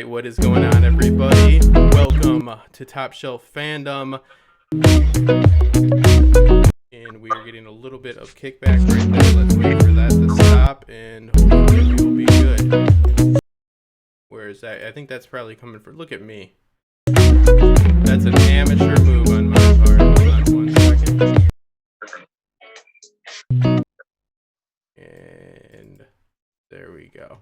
What is going on, everybody? Welcome to Top Shelf Fandom. And we are getting a little bit of kickback right there. Let's wait for that to stop, and hopefully we will be good. Where is that? I think that's probably coming from. Look at me. That's an amateur move on my part. Hold on 1 second. And there we go.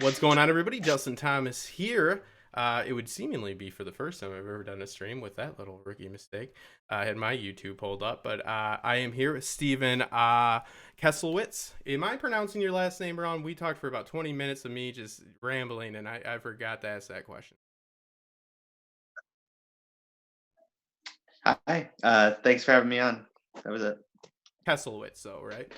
What's going on, everybody? Justin Thomas here. It would seemingly be for the first time I've ever done a stream with that little rookie mistake. I had my YouTube pulled up, but I am here with Steven Keslowitz. Am I pronouncing your last name wrong? We talked for about 20 minutes of me just rambling, and I forgot to ask that question. Hi. Thanks for having me on. That was it. Keslowitz, though, right?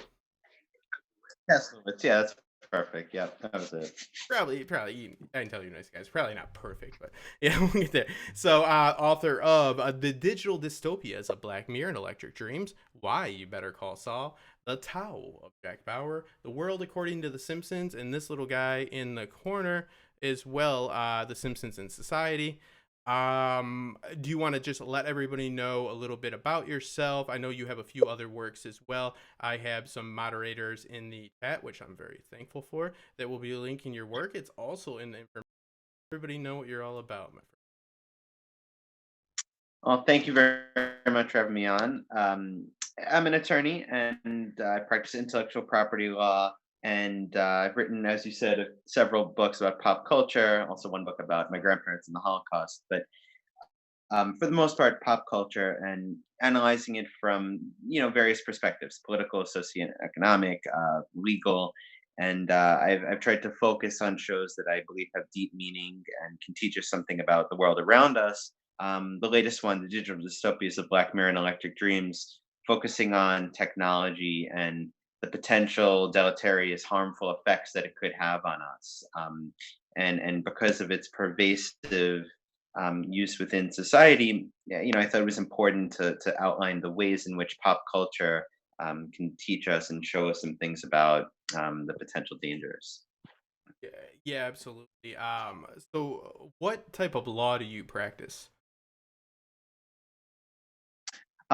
Keslowitz, yeah, that's perfect. Yeah, that was it. Probably, I can tell you nice guys. Probably not perfect, but yeah, we'll get there. So, author of The Digital Dystopias of Black Mirror and Electric Dreams, Why You Better Call Saul, The Tao of Jack Bauer, The World According to The Simpsons, and this little guy in the corner as well, The Simpsons in Society. Do you want to just let everybody know a little bit about yourself? I know you have a few other works as well. I have some moderators in the chat, which I'm very thankful for, that will be linking your work. It's also in the information. Everybody know what you're all about, my friend. Well, thank you very much for having me on. I'm an attorney and I practice intellectual property law. And I've written, as you said, several books about pop culture, also one book about my grandparents and the Holocaust. But for the most part, pop culture and analyzing it from, various perspectives, political, socioeconomic, legal. And I've tried to focus on shows that I believe have deep meaning and can teach us something about the world around us. The latest one, The Digital Dystopias of Black Mirror and Electric Dreams, focusing on technology and the potential deleterious, harmful effects that it could have on us. And because of its pervasive use within society, I thought it was important to outline the ways in which pop culture can teach us and show us some things about the potential dangers. Yeah, absolutely. So what type of law do you practice?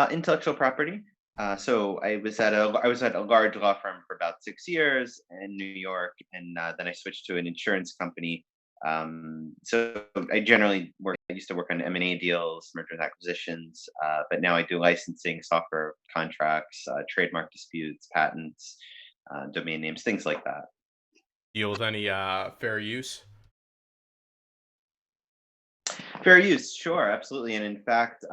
Intellectual property. So I was at a large law firm for about 6 years in New York, and then I switched to an insurance company. So I generally work. I used to work on M&A deals, mergers and acquisitions, but now I do licensing, software contracts, trademark disputes, patents, domain names, things like that. Deal with any fair use? Fair use, sure, absolutely. And in fact,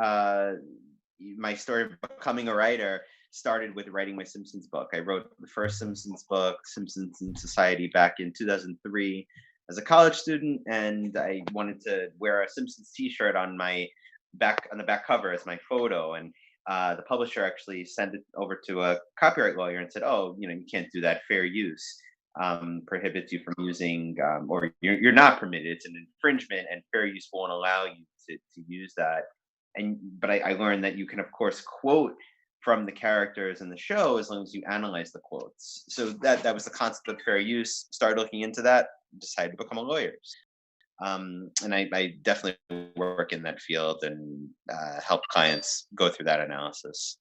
my story of becoming a writer started with writing my Simpsons book. I wrote the first Simpsons book, Simpsons in Society, back in 2003 as a college student, and I wanted to wear a Simpsons T-shirt on the back cover as my photo. And the publisher actually sent it over to a copyright lawyer and said, "Oh, you can't do that. Fair use prohibits you from using, or you're not permitted. It's an infringement, and fair use won't allow you to use that." But I learned that you can, of course, quote from the characters in the show as long as you analyze the quotes. So that was the concept of fair use. Started looking into that, decided to become a lawyer. And I definitely work in that field and help clients go through that analysis.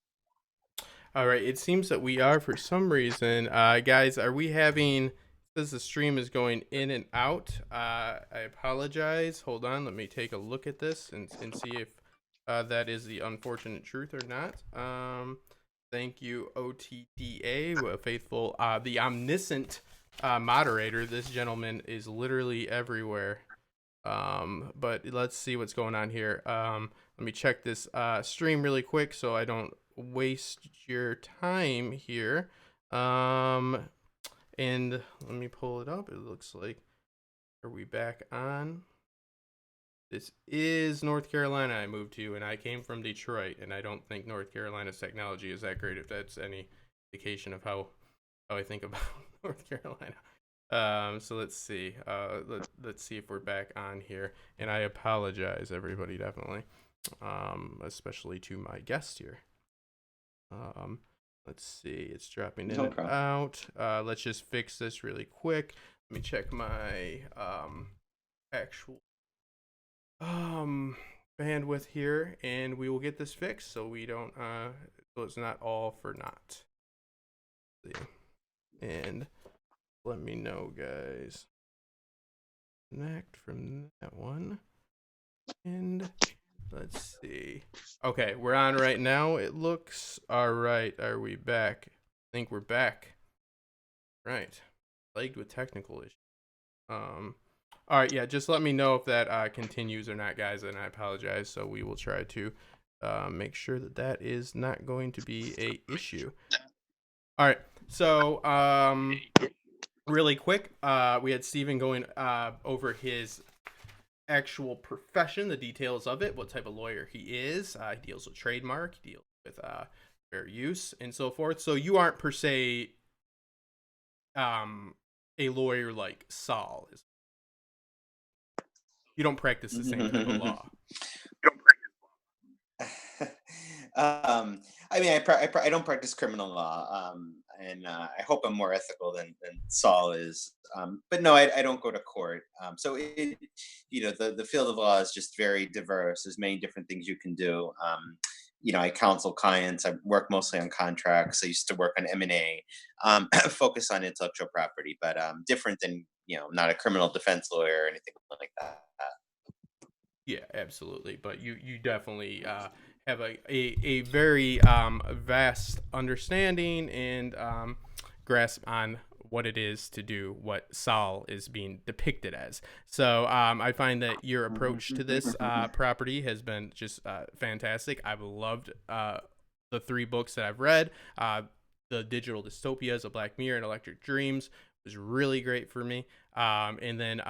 All right, it seems that we are, for some reason. Guys, are we having... Says the stream is going in and out. I apologize. Hold on, let me take a look at this and see if that is the unfortunate truth or not. Thank you, OTDA, faithful, the omniscient moderator. This gentleman is literally everywhere. But let's see what's going on here. Let me check this stream really quick so I don't waste your time here. And let me pull it up. It looks like, are we back on? This is North Carolina I moved to, and I came from Detroit, and I don't think North Carolina's technology is that great, if that's any indication of how I think about North Carolina. So let's see. Let's see if we're back on here. And I apologize, everybody, definitely. Especially to my guest here. Let's see. It's dropping in and out. Let's just fix this really quick. Let me check my actual bandwidth here, and we will get this fixed so we don't so it's not all for naught. Let's see. And let me know, guys. Connect from that one. And let's see. Okay, we're on right now. It looks all right. Are we back? I think we're back. Right. Plagued with technical issues. All right, yeah, just let me know if that continues or not, guys, and I apologize. So we will try to make sure that that is not going to be a issue. All right, so really quick, we had Steven going over his actual profession, the details of it, what type of lawyer he is. He deals with trademark, he deals with fair use, and so forth. So you aren't per se a lawyer like Saul is. You don't practice the same type of law. I mean, I don't practice criminal law, and I hope I'm more ethical than Saul is. But no, I don't go to court. So the field of law is just very diverse. There's many different things you can do. I counsel clients. I work mostly on contracts. I used to work on M&A, focus on intellectual property, but different than not a criminal defense lawyer or anything like that. Yeah, absolutely. But you definitely have a very vast understanding and grasp on what it is to do what Saul is being depicted as. So I find that your approach to this property has been just fantastic. I've loved the 3 books that I've read. The Digital Dystopias, A Black Mirror, and Electric Dreams was really great for me. And then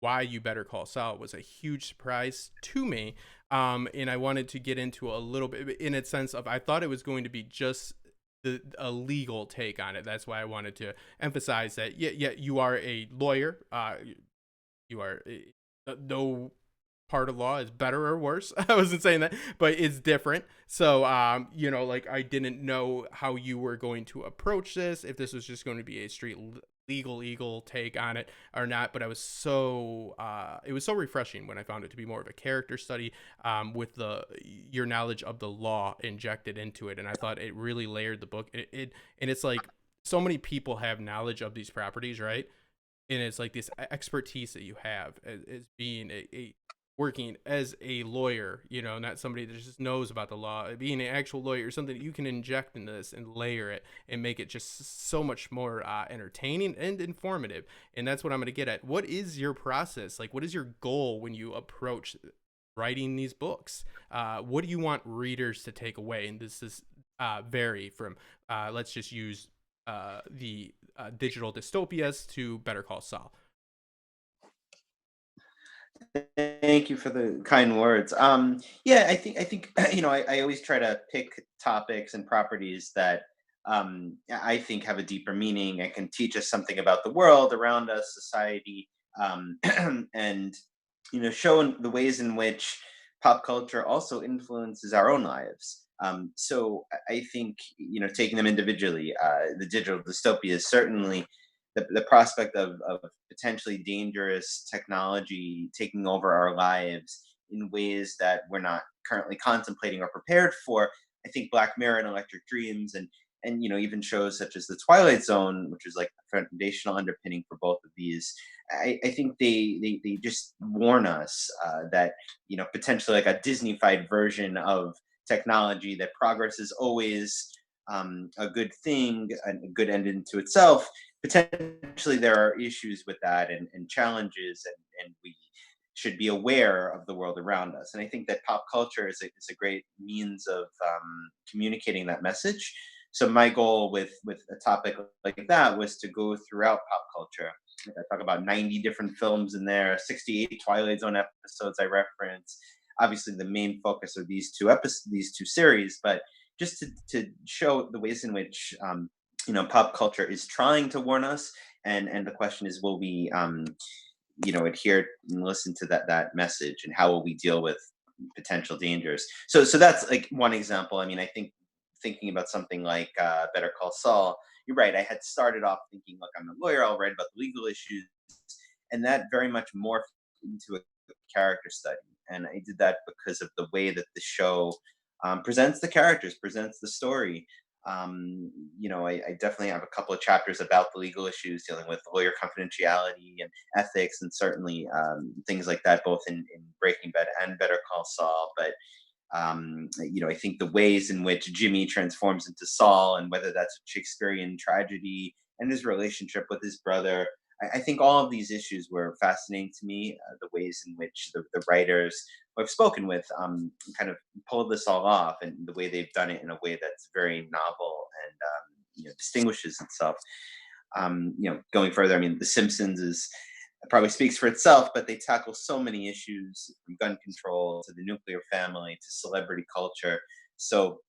Why You Better Call Saul was a huge surprise to me. And I wanted to get into a little bit in a sense of, I thought it was going to be just a legal take on it. That's why I wanted to emphasize that, yeah, you are a lawyer. You are no part of law is better or worse. I wasn't saying that, but it's different. So, like I didn't know how you were going to approach this, if this was just going to be a straight legal take on it or not. But it was so refreshing when I found it to be more of a character study with your knowledge of the law injected into it. And I thought it really layered the book. And it's like so many people have knowledge of these properties, right? And it's like this expertise that you have as being a working as a lawyer, not somebody that just knows about the law, being an actual lawyer is something that you can inject into this and layer it and make it just so much more entertaining and informative. And that's what I'm going to get at. What is your process? Like, what is your goal when you approach writing these books? What do you want readers to take away? And this is vary from, let's just use the Digital Dystopias to Better Call Saul. Thank you for the kind words. Yeah, I think I always try to pick topics and properties that I think have a deeper meaning and can teach us something about the world around us, society, and show the ways in which pop culture also influences our own lives. So I think taking them individually, the digital dystopia is certainly the prospect of potentially dangerous technology taking over our lives in ways that we're not currently contemplating or prepared for. I think Black Mirror and Electric Dreams and even shows such as the Twilight Zone, which is like a foundational underpinning for both of these. I think they just warn us that potentially like a Disney-fied version of technology, that progress is always a good thing, a good end into itself, potentially there are issues with that and challenges, and we should be aware of the world around us. And I think that pop culture is a great means of communicating that message. So my goal with a topic like that was to go throughout pop culture. Like I talk about 90 different films in there, 68 Twilight Zone episodes I reference. Obviously, the main focus of these two series, but just to show the ways in which pop culture is trying to warn us, and the question is, will we adhere and listen to that message, and how will we deal with potential dangers? So that's like one example. I mean, I think thinking about something like Better Call Saul, you're right. I had started off thinking, look, I'm a lawyer, I'll write about the legal issues, and that very much morphed into a character study. And I did that because of the way that the show presents the characters, presents the story. I definitely have a couple of chapters about the legal issues dealing with lawyer confidentiality and ethics, and certainly things like that, both in Breaking Bad and Better Call Saul. But I think the ways in which Jimmy transforms into Saul, and whether that's a Shakespearean tragedy and his relationship with his brother, I think all of these issues were fascinating to me. The ways in which the writers who I've spoken with kind of pulled this all off, and the way they've done it in a way that's very novel and distinguishes itself. Going further, I mean, The Simpsons is probably speaks for itself, but they tackle so many issues, from gun control to the nuclear family to celebrity culture. So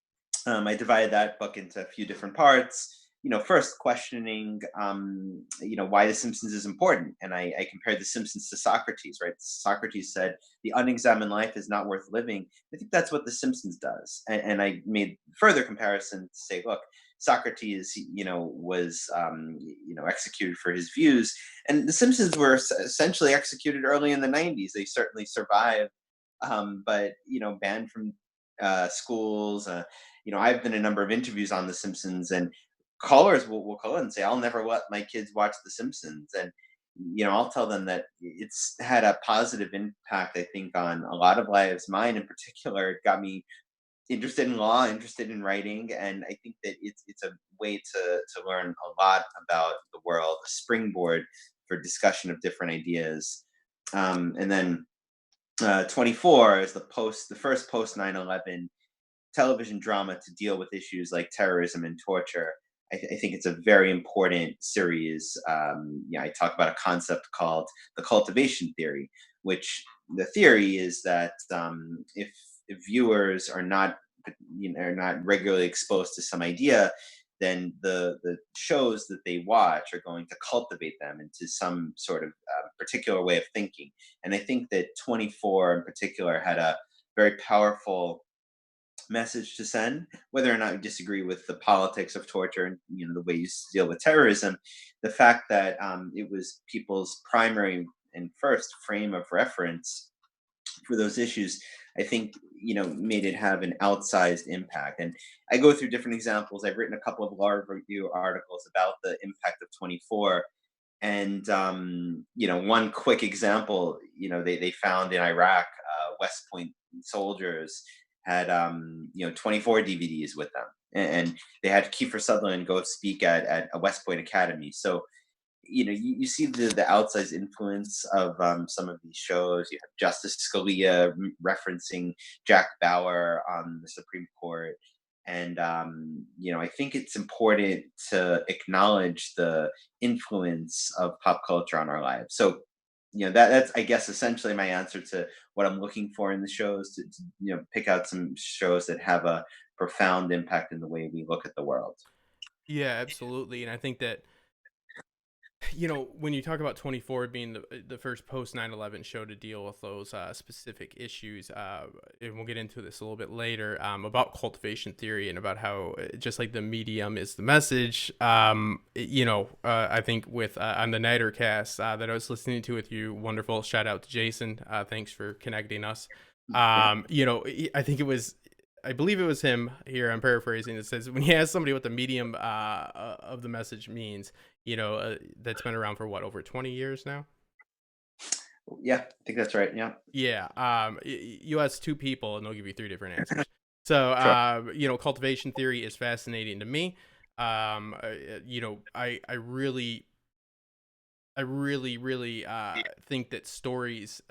I divided that book into a few different parts. First questioning, why The Simpsons is important. And I compared The Simpsons to Socrates, right? Socrates said, the unexamined life is not worth living. I think that's what The Simpsons does. And I made further comparison to say, look, Socrates, was, executed for his views. And The Simpsons were essentially executed early in the 90s. They certainly survived, but, banned from schools. I've done a number of interviews on The Simpsons, and callers will call in and say, I'll never let my kids watch The Simpsons. And, I'll tell them that it's had a positive impact, I think, on a lot of lives. Mine in particular, it got me interested in law, interested in writing, and I think that it's a way to learn a lot about the world, a springboard for discussion of different ideas. And then 24 is the first post 9/11 television drama to deal with issues like terrorism and torture. I think it's a very important series. I talk about a concept called the cultivation theory, which the theory is that if viewers are not regularly exposed to some idea, then the shows that they watch are going to cultivate them into some sort of particular way of thinking. And I think that 24 in particular had a very powerful message to send, whether or not you disagree with the politics of torture and the way you deal with terrorism. The fact that it was people's primary and first frame of reference for those issues, I think made it have an outsized impact. And I go through different examples. I've written a couple of law review articles about the impact of 24. And one quick example, they found in Iraq, West Point soldiers had 24 DVDs with them, and they had Kiefer Sutherland go speak at a West Point academy. So you see the outsized influence of some of these shows. You have Justice Scalia referencing Jack Bauer on the Supreme Court. And I think it's important to acknowledge the influence of pop culture on our lives. So that's, I guess, essentially my answer to what I'm looking for in the shows, to pick out some shows that have a profound impact in the way we look at the world. Yeah, absolutely. And I think that when you talk about 24 being the first post 9/11 show to deal with those specific issues, and we'll get into this a little bit later, about cultivation theory and about how just like the medium is the message. I think with on the Nighter cast that I was listening to with you, wonderful shout out to Jason. Thanks for connecting us. Yeah. I think I believe it was him here. I'm paraphrasing. It says when you ask somebody what the medium of the message means, that's been around for what, over 20 years now. Yeah, I think that's right. Yeah. Yeah. You ask two people and they'll give you three different answers. So, Sure. cultivation theory is fascinating to me. I really think that stories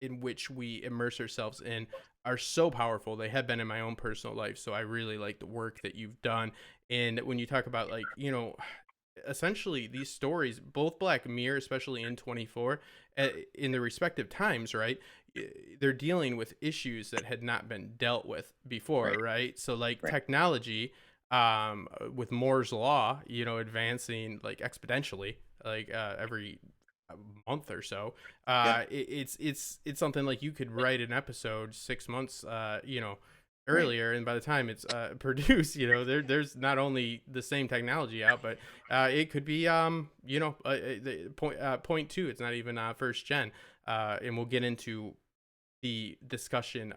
in which we immerse ourselves in are so powerful. They have been in my own personal life. So I really like the work that you've done. And when you talk about, like, essentially these stories, both Black Mirror, especially in 24, in the respective times, right? They're dealing with issues that had not been dealt with before, Right. right? So, like, Right. technology, with Moore's law, advancing like exponentially, like every month or so. Yep. It's something like you could write an episode 6 months, Right. earlier, and by the time it's produced, there's not only the same technology out, but it could be the point two. It's not even first gen, and we'll get into the discussion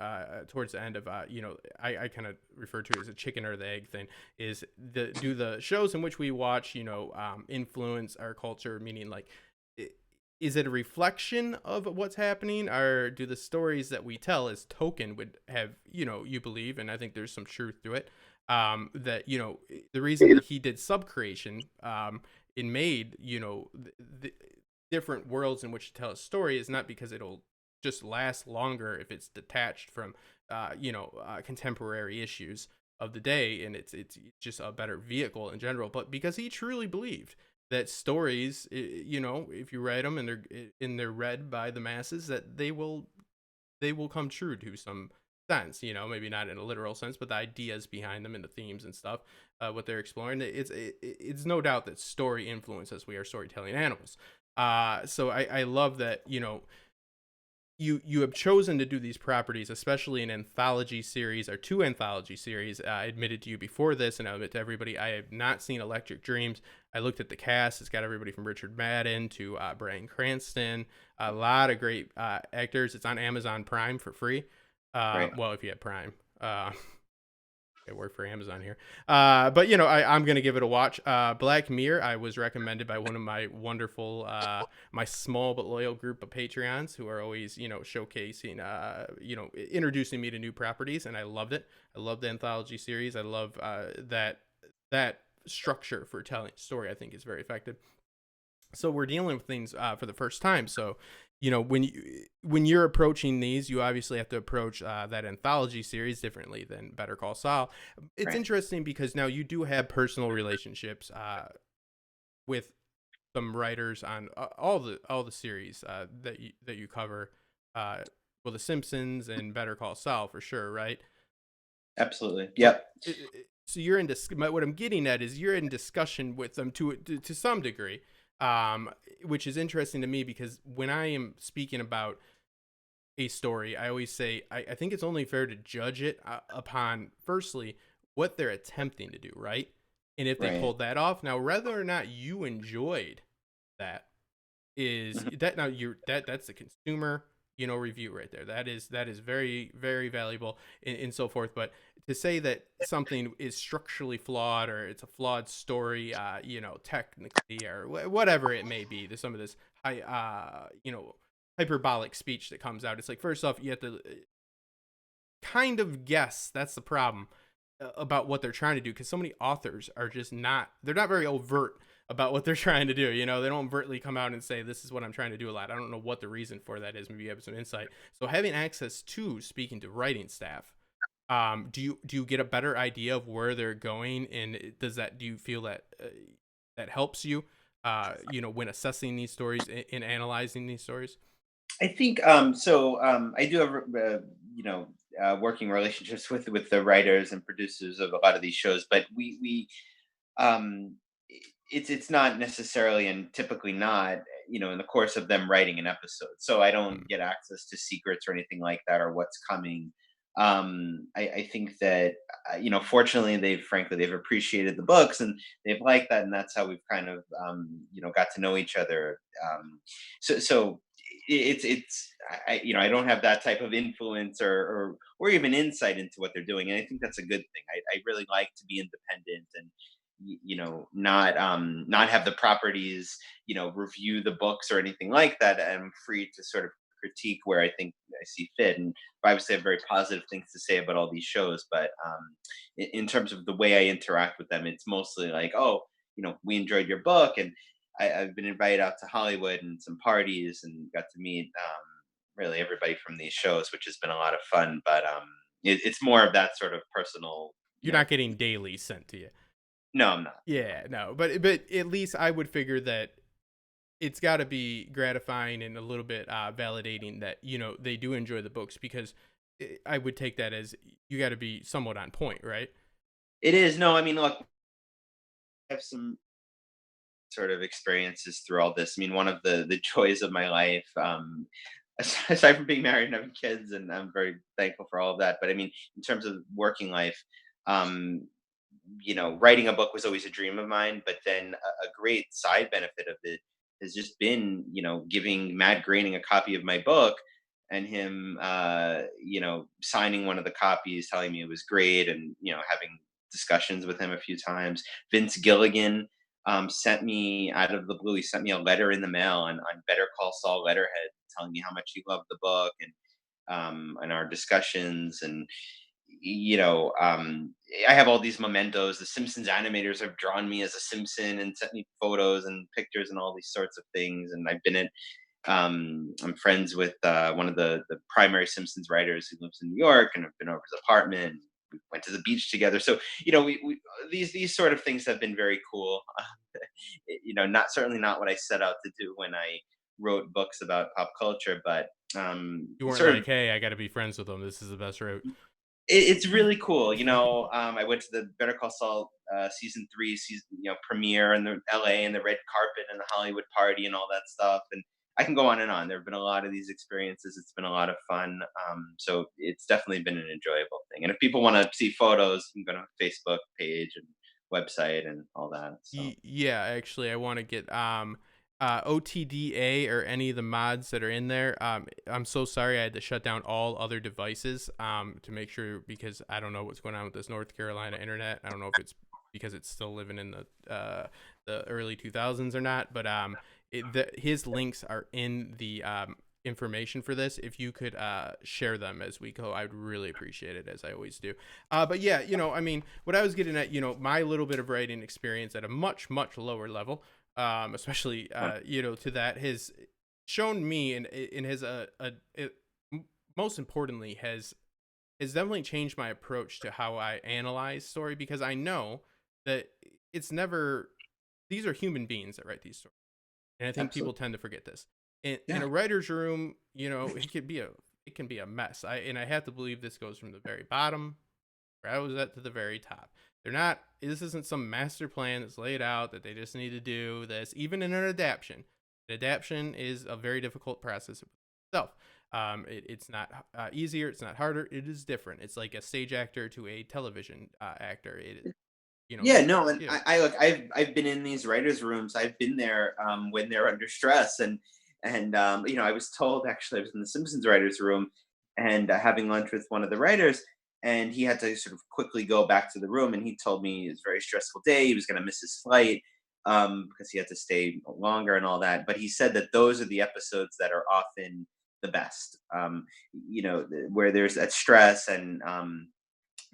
towards the end of I kind of refer to it as a chicken or the egg thing. Is do the shows in which we watch influence our culture, meaning like i- is it a reflection of what's happening, or do the stories that we tell as token would have, you believe, and I think there's some truth to it, that the reason he did subcreation, and made the different worlds in which to tell a story is not because it'll just last longer if it's detached from contemporary issues of the day, and it's just a better vehicle in general, but because he truly believed that stories, if you write them and they're read by the masses, that they will come true to some sense, maybe not in a literal sense, but the ideas behind them and the themes and stuff, what they're exploring, it's no doubt that story influences. We are storytelling animals. So I love that, you have chosen to do these properties, especially an anthology series or two anthology series. I admitted to you before this, and I admit to everybody, I have not seen Electric Dreams. I looked at the cast; it's got everybody from Richard Madden to Bryan Cranston, a lot of great actors. It's on Amazon Prime for free. Right. Well, if you have Prime. I work for Amazon here. But I'm gonna give it a watch. Black Mirror, I was recommended by one of my wonderful, my small but loyal group of Patreons who are always, showcasing, introducing me to new properties, and I loved it. I love the anthology series. I love that structure for telling story. I think is very effective. So we're dealing with things for the first time. So when you're approaching these, you obviously have to approach that anthology series differently than Better Call Saul. It's Right. interesting because now you do have personal relationships with some writers on all the series that you cover. uh, well, the Simpsons and Better Call Saul for sure, right? Absolutely. So Yep. so you're in what I'm getting at is you're in discussion with them to some degree, um, which is interesting to me because when I am speaking about a story, I always say I think it's only fair to judge it upon, firstly, what they're attempting to do, right? And if they Right. pulled that off. Now, whether or not you enjoyed that is Mhm. that now you're that's the consumer, review right there. That is very, very valuable, and so forth. But to say that something is structurally flawed or it's a flawed story, technically, or whatever it may be, there's some of this high hyperbolic speech that comes out. It's like, first off, you have to kind of guess. That's the problem about what they're trying to do, because so many authors are just they're not very overt about what they're trying to do. They don't overtly come out and say, this is what I'm trying to do a lot. I don't know what the reason for that is. Maybe you have some insight. So having access to speaking to writing staff, do you get a better idea of where they're going, and do you feel that that helps you when assessing these stories and analyzing these stories? I think so. I do have working relationships with the writers and producers of a lot of these shows, but we um it's not necessarily, and typically not, in the course of them writing an episode, so I don't Mm, get access to secrets or anything like that, or what's coming. I think that fortunately, they've appreciated the books, and they've liked that, and that's how we've kind of got to know each other. So it's I don't have that type of influence, or even insight into what they're doing, and I think that's a good thing. I really like to be independent, and not have the properties review the books or anything like that. I'm free to sort of critique where I think I see fit. And I obviously have very positive things to say about all these shows, but in terms of the way I interact with them, it's mostly like, oh, we enjoyed your book, and I've been invited out to Hollywood and some parties and got to meet really everybody from these shows, which has been a lot of fun. But it's more of that sort of personal, You're not getting daily sent to you. no, I'm not. Yeah, no, but at least I would figure that it's got to be gratifying and a little bit validating that they do enjoy the books, because I would take that as you got to be somewhat on point, right? It is. No, I mean, look, I have some sort of experiences through all this. I mean, one of the joys of my life, aside from being married and having kids, and I'm very thankful for all of that. But I mean, in terms of working life, um, writing a book was always a dream of mine. But then a great side benefit of it has just been, giving Matt Groening a copy of my book, and him, signing one of the copies, telling me it was great, and having discussions with him a few times. Vince Gilligan sent me out of the blue. He sent me a letter in the mail on Better Call Saul letterhead, telling me how much he loved the book, and our discussions. And I have all these mementos. The Simpsons animators have drawn me as a Simpson and sent me photos and pictures and all these sorts of things. And I'm friends with one of the primary Simpsons writers who lives in New York, and I've been over his apartment. We went to the beach together. So we these sort of things have been very cool. Not certainly not what I set out to do when I wrote books about pop culture, but You weren't sort of like, hey, I got to be friends with them. This is the best route. it's really cool. I went to the Better Call Saul season 3 premiere in the LA, and the red carpet and the Hollywood party and all that stuff. And I can go on and on. There have been a lot of these experiences. It's been a lot of fun. So it's definitely been an enjoyable thing. And if people want to see photos, you can go to Facebook page and website and all that. So Yeah, actually, I want to get OTDA or any of the mods that are in there. I'm so sorry I had to shut down all other devices to make sure, because I don't know what's going on with this North Carolina internet. I don't know if it's because it's still living in the early 2000s or not, but his links are in the information for this. If you could share them as we go, I'd really appreciate it, as I always do. But yeah, I mean, what I was getting at, my little bit of writing experience at a much lower level, especially to that, has shown me and has most importantly has definitely changed my approach to how I analyze story, because I know that it's never, these are human beings that write these stories, and I think absolutely. people tend to forget this. In a writer's room, it can be a mess. I have to believe this goes from the very bottom where I was at to the very top. This isn't some master plan that's laid out that they just need to do this. Even in an adaptation, is a very difficult process itself. It's not easier. It's not harder. It is different. It's like a stage actor to a television actor. Yeah, no, and I look, I've been in these writers' rooms. I've been there when they're under stress, and I was told, actually, I was in the Simpsons writers' room, and having lunch with one of the writers, and he had to sort of quickly go back to the room, and he told me it was a very stressful day. He was going to miss his flight because he had to stay longer and all that. But he said that those are the episodes that are often the best. Where there's that stress, and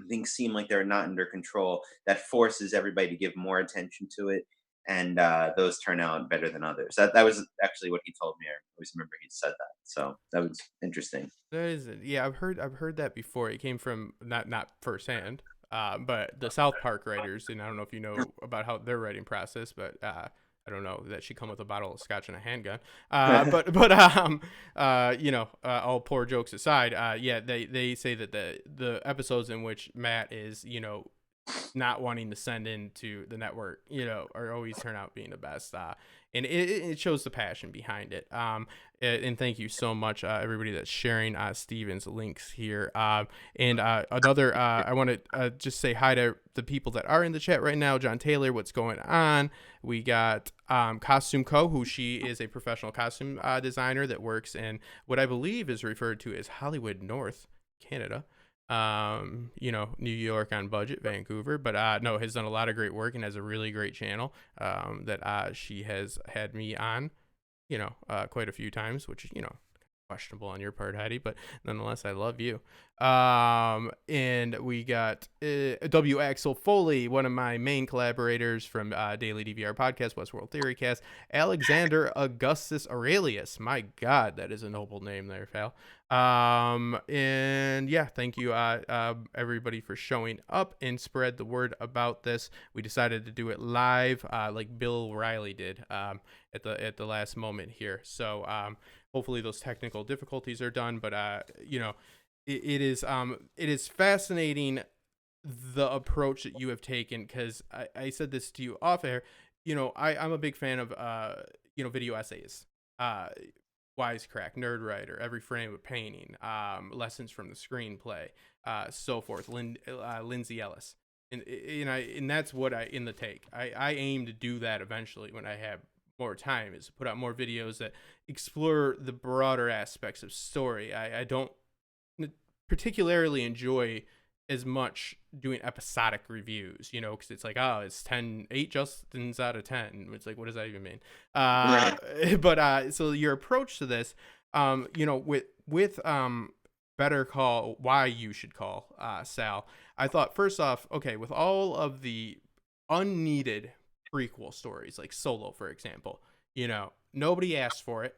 things seem like they're not under control, that forces everybody to give more attention to it, and those turn out better than others. That was actually what he told me. I always remember he said that, so that was interesting. That is it. Yeah, I've heard that before. It came from not firsthand, but the South Park writers, and I don't know if you know about how their writing process, but I don't know that she come with a bottle of scotch and a handgun. All poor jokes aside, yeah, they say that the episodes in which Matt is not wanting to send into the network, are always turn out being the best. And it shows the passion behind it. And thank you so much, everybody that's sharing Steven's links here. And another, I want to just say hi to the people that are in the chat right now. John Taylor, what's going on? We got Costume Co., who she is a professional costume designer that works in what I believe is referred to as Hollywood North, Canada. New York on budget, Vancouver, but no, has done a lot of great work and has a really great channel that she has had me on, quite a few times, which questionable on your part, Heidi, but nonetheless, I love you. And we got W. Axel Foley, one of my main collaborators from Daily DVR Podcast, Westworld Theory Cast, Alexander Augustus Aurelius. My God, that is a noble name there, pal. And yeah, thank you, everybody, for showing up and spread the word about this. We decided to do it live, like Bill Riley did, at the last moment here. So, hopefully those technical difficulties are done, but it is fascinating the approach that you have taken, because I said this to you off air. I'm a big fan of video essays, Wisecrack, Nerd Writer, Every Frame of Painting, Lessons from the Screenplay, so forth. Lindsay Ellis, and that's what in the take. I aim to do that eventually when I have more time, is to put out more videos that explore the broader aspects of story. I don't particularly enjoy as much doing episodic reviews, because it's like, oh, it's 8 Justins out of 10. It's like, what does that even mean? Right. But so your approach to this, with Better Call, why you should call Sal, I thought, first off, okay, with all of the unneeded prequel stories, like Solo, for example, nobody asked for it.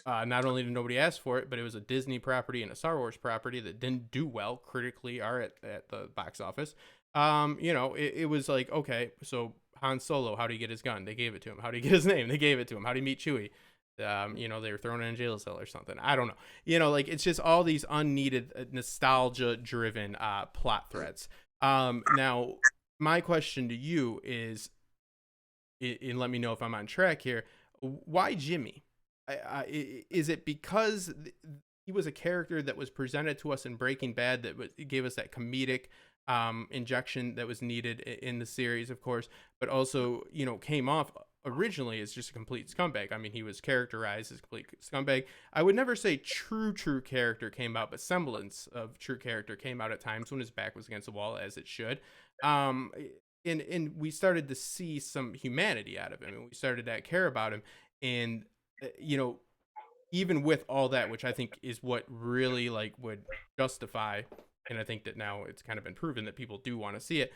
Not only did nobody ask for it, but it was a Disney property and a Star Wars property that didn't do well critically or at the box office. It was like, okay, so Han Solo, how do you get his gun? They gave it to him. How do you get his name? They gave it to him. How do you meet Chewie? They were thrown in a jail cell or something. I don't know. Like, it's just all these unneeded nostalgia-driven plot threads. Now, my question to you is, and let me know if I'm on track here, why Jimmy? Is it because he was a character that was presented to us in Breaking Bad that gave us that comedic injection that was needed in the series, of course, but also, came off originally as just a complete scumbag? I mean, he was characterized as a complete scumbag. I would never say true character came out, but semblance of true character came out at times when his back was against the wall, as it should. And we started to see some humanity out of him, and we started to care about him. And even with all that, which I think is what really would justify, and I think that now it's kind of been proven that people do want to see it,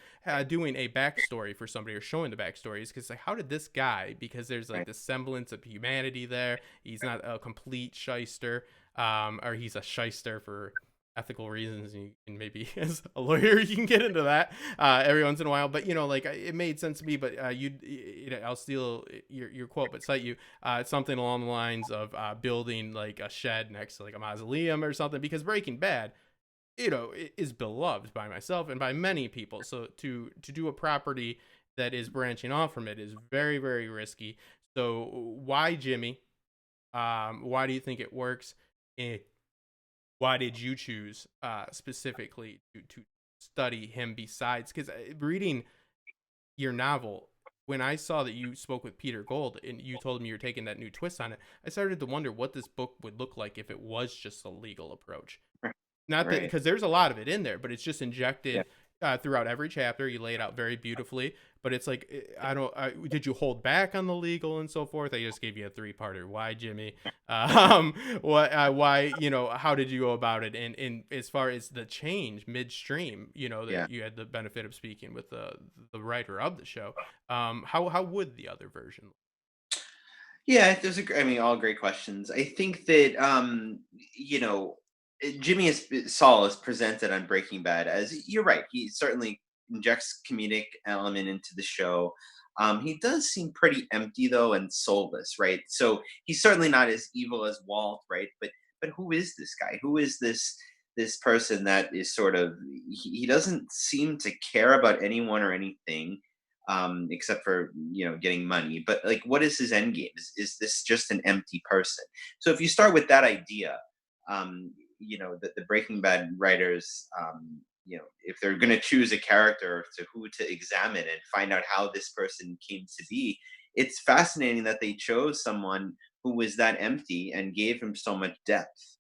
doing a backstory for somebody or showing the backstories, because how did this guy, because there's the semblance of humanity there, he's not a complete shyster, or he's a shyster for ethical reasons, and maybe as a lawyer you can get into that every once in a while, but it made sense to me. But I'll steal your quote, but cite you something along the lines of building a shed next to a mausoleum or something, because Breaking Bad is beloved by myself and by many people, so to do a property that is branching off from it is very, very risky. So why Jimmy? Why do you think it works? Why did you choose specifically to study him, besides, because reading your novel, when I saw that you spoke with Peter Gold and you told me you're taking that new twist on it, I started to wonder what this book would look like if it was just a legal approach. Not that, Right. because there's a lot of it in there, but it's just injected Yeah. throughout every chapter. You lay it out very beautifully, but it's like, did you hold back on the legal and so forth? I just gave you a 3-parter. Why Jimmy? Why, how did you go about it? And as far as the change midstream, that you had the benefit of speaking with the writer of the show. How would the other version? Yeah, I mean, all great questions. I think that Jimmy is Saul is presented on Breaking Bad as, you're right. He certainly injects comedic element into the show. He does seem pretty empty though and soulless, right? So he's certainly not as evil as Walt, right? But who is this guy? Who is this person that is sort of, he doesn't seem to care about anyone or anything, except for getting money. But what is his end game? Is this just an empty person? So if you start with that idea, that the Breaking Bad writers, if they're going to choose a character to who to examine and find out how this person came to be, it's fascinating that they chose someone who was that empty and gave him so much depth.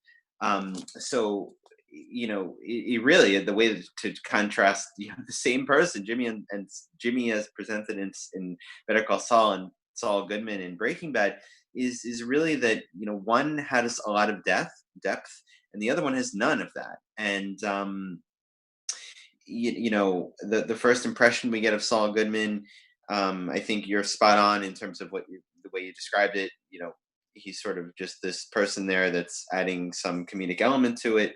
So it really, the way to contrast, the same person, Jimmy and Jimmy as presented in Better Call Saul, and Saul Goodman in Breaking Bad is really that, one has a lot of depth, and the other one has none of that. And the first impression we get of Saul Goodman, I think you're spot on in terms of the way you described it. He's sort of just this person there that's adding some comedic element to it,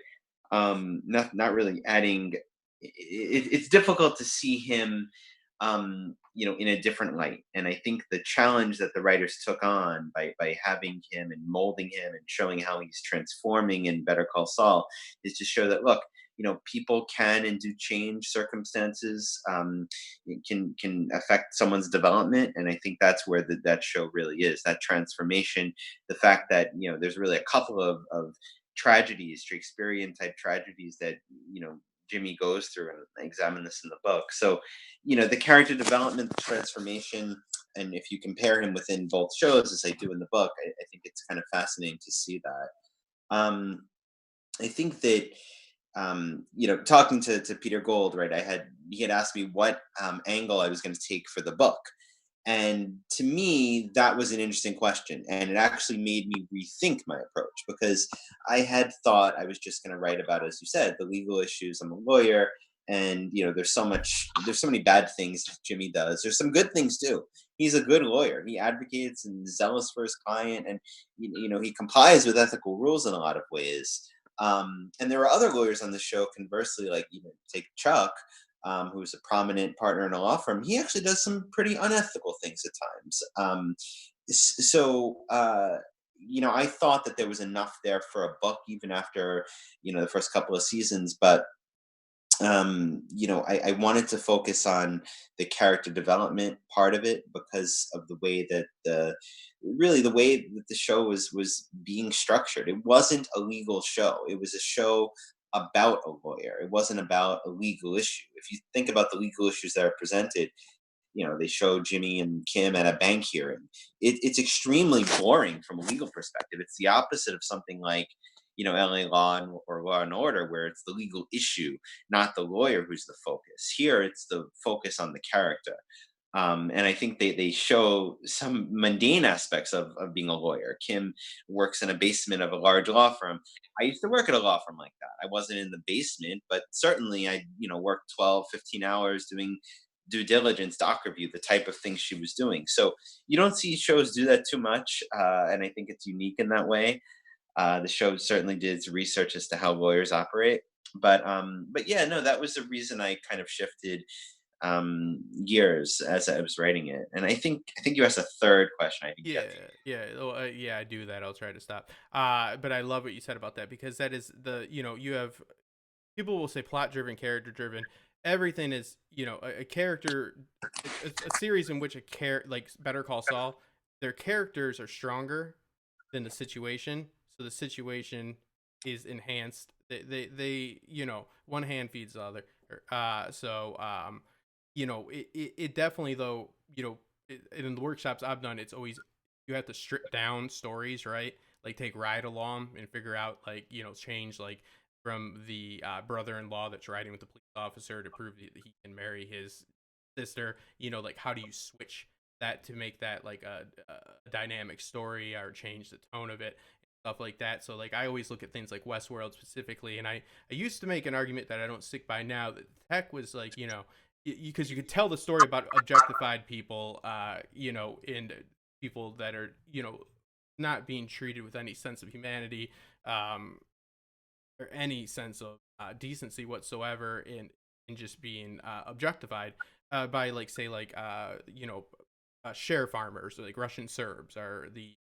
not really adding. It's difficult to see him, in a different light. And I think the challenge that the writers took on by having him and molding him and showing how he's transforming in Better Call Saul is to show that, look, people can and do change. Circumstances it can affect someone's development, and I think that's where that show really is, that transformation. The fact that there's really a couple of tragedies, Shakespearean type tragedies, that Jimmy goes through, and I examine this in the book. So the character development, the transformation, and if you compare him within both shows as I do in the book, I think it's kind of fascinating to see that. I think that talking to Peter Gold, right? He had asked me what angle I was going to take for the book, and to me, that was an interesting question, and it actually made me rethink my approach, because I had thought I was just going to write about, as you said, the legal issues. I'm a lawyer, and there's so many bad things that Jimmy does. There's some good things too. He's a good lawyer. He advocates and is zealous for his client, and he complies with ethical rules in a lot of ways. And there are other lawyers on the show, conversely, like even take Chuck, who's a prominent partner in a law firm. He actually does some pretty unethical things at times. I thought that there was enough there for a book, even after the first couple of seasons. But I wanted to focus on the character development part of it, because of the way that the way that the show was being structured. It wasn't a legal show. It was a show about a lawyer. It wasn't about a legal issue. If you think about the legal issues that are presented, they show Jimmy and Kim at a bank hearing. It's extremely boring from a legal perspective. It's the opposite of something like, LA Law or Law and Order, where it's the legal issue, not the lawyer who's the focus. Here, it's the focus on the character. And I think they show some mundane aspects of being a lawyer. Kim works in a basement of a large law firm. I used to work at a law firm like that. I wasn't in the basement, but certainly I, worked 12, 15 hours doing due diligence, doc review, the type of things she was doing. So you don't see shows do that too much. And I think it's unique in that way. The show certainly did its research as to how lawyers operate. But yeah, no, that was the reason I kind of shifted years as I was writing it. And I think you asked a third question I didn't Yeah, get to. yeah, yeah. I do that. I'll try to stop. But I love what you said about that, because that is you have people will say plot driven, character driven. Everything is a character, a series in which like Better Call Saul, their characters are stronger than the situation, so the situation is enhanced. They one hand feeds the other. It definitely, though, in the workshops I've done, it's always you have to strip down stories, right? Like take Ride Along and figure out, like, change, like, from the brother-in-law that's riding with the police officer to prove that he can marry his sister. Like, how do you switch that to make that like a dynamic story, or change the tone of it, stuff like that. So like I always look at things like Westworld specifically, and I used to make an argument that I don't stick by now, that tech was like, because you could tell the story about objectified people, and people that are, not being treated with any sense of humanity, or any sense of decency whatsoever, in just being objectified, by, like, say, like, share farmers, or like Russian Serbs, or the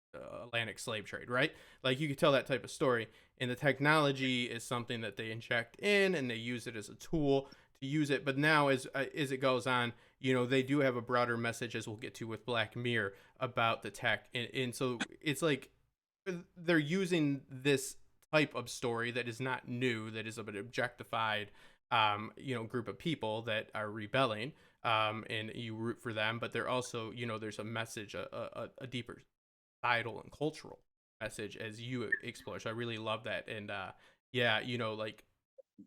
Atlantic slave trade, right? Like you could tell that type of story, and the technology is something that they inject in, and they use it as a tool to use it. But now, as it goes on, they do have a broader message, as we'll get to with Black Mirror, about the tech, and so it's like they're using this type of story that is not new, that is of an objectified, group of people that are rebelling, and you root for them, but they're also, there's a message, a deeper societal and cultural message, as you explore. So I really love that. And yeah, like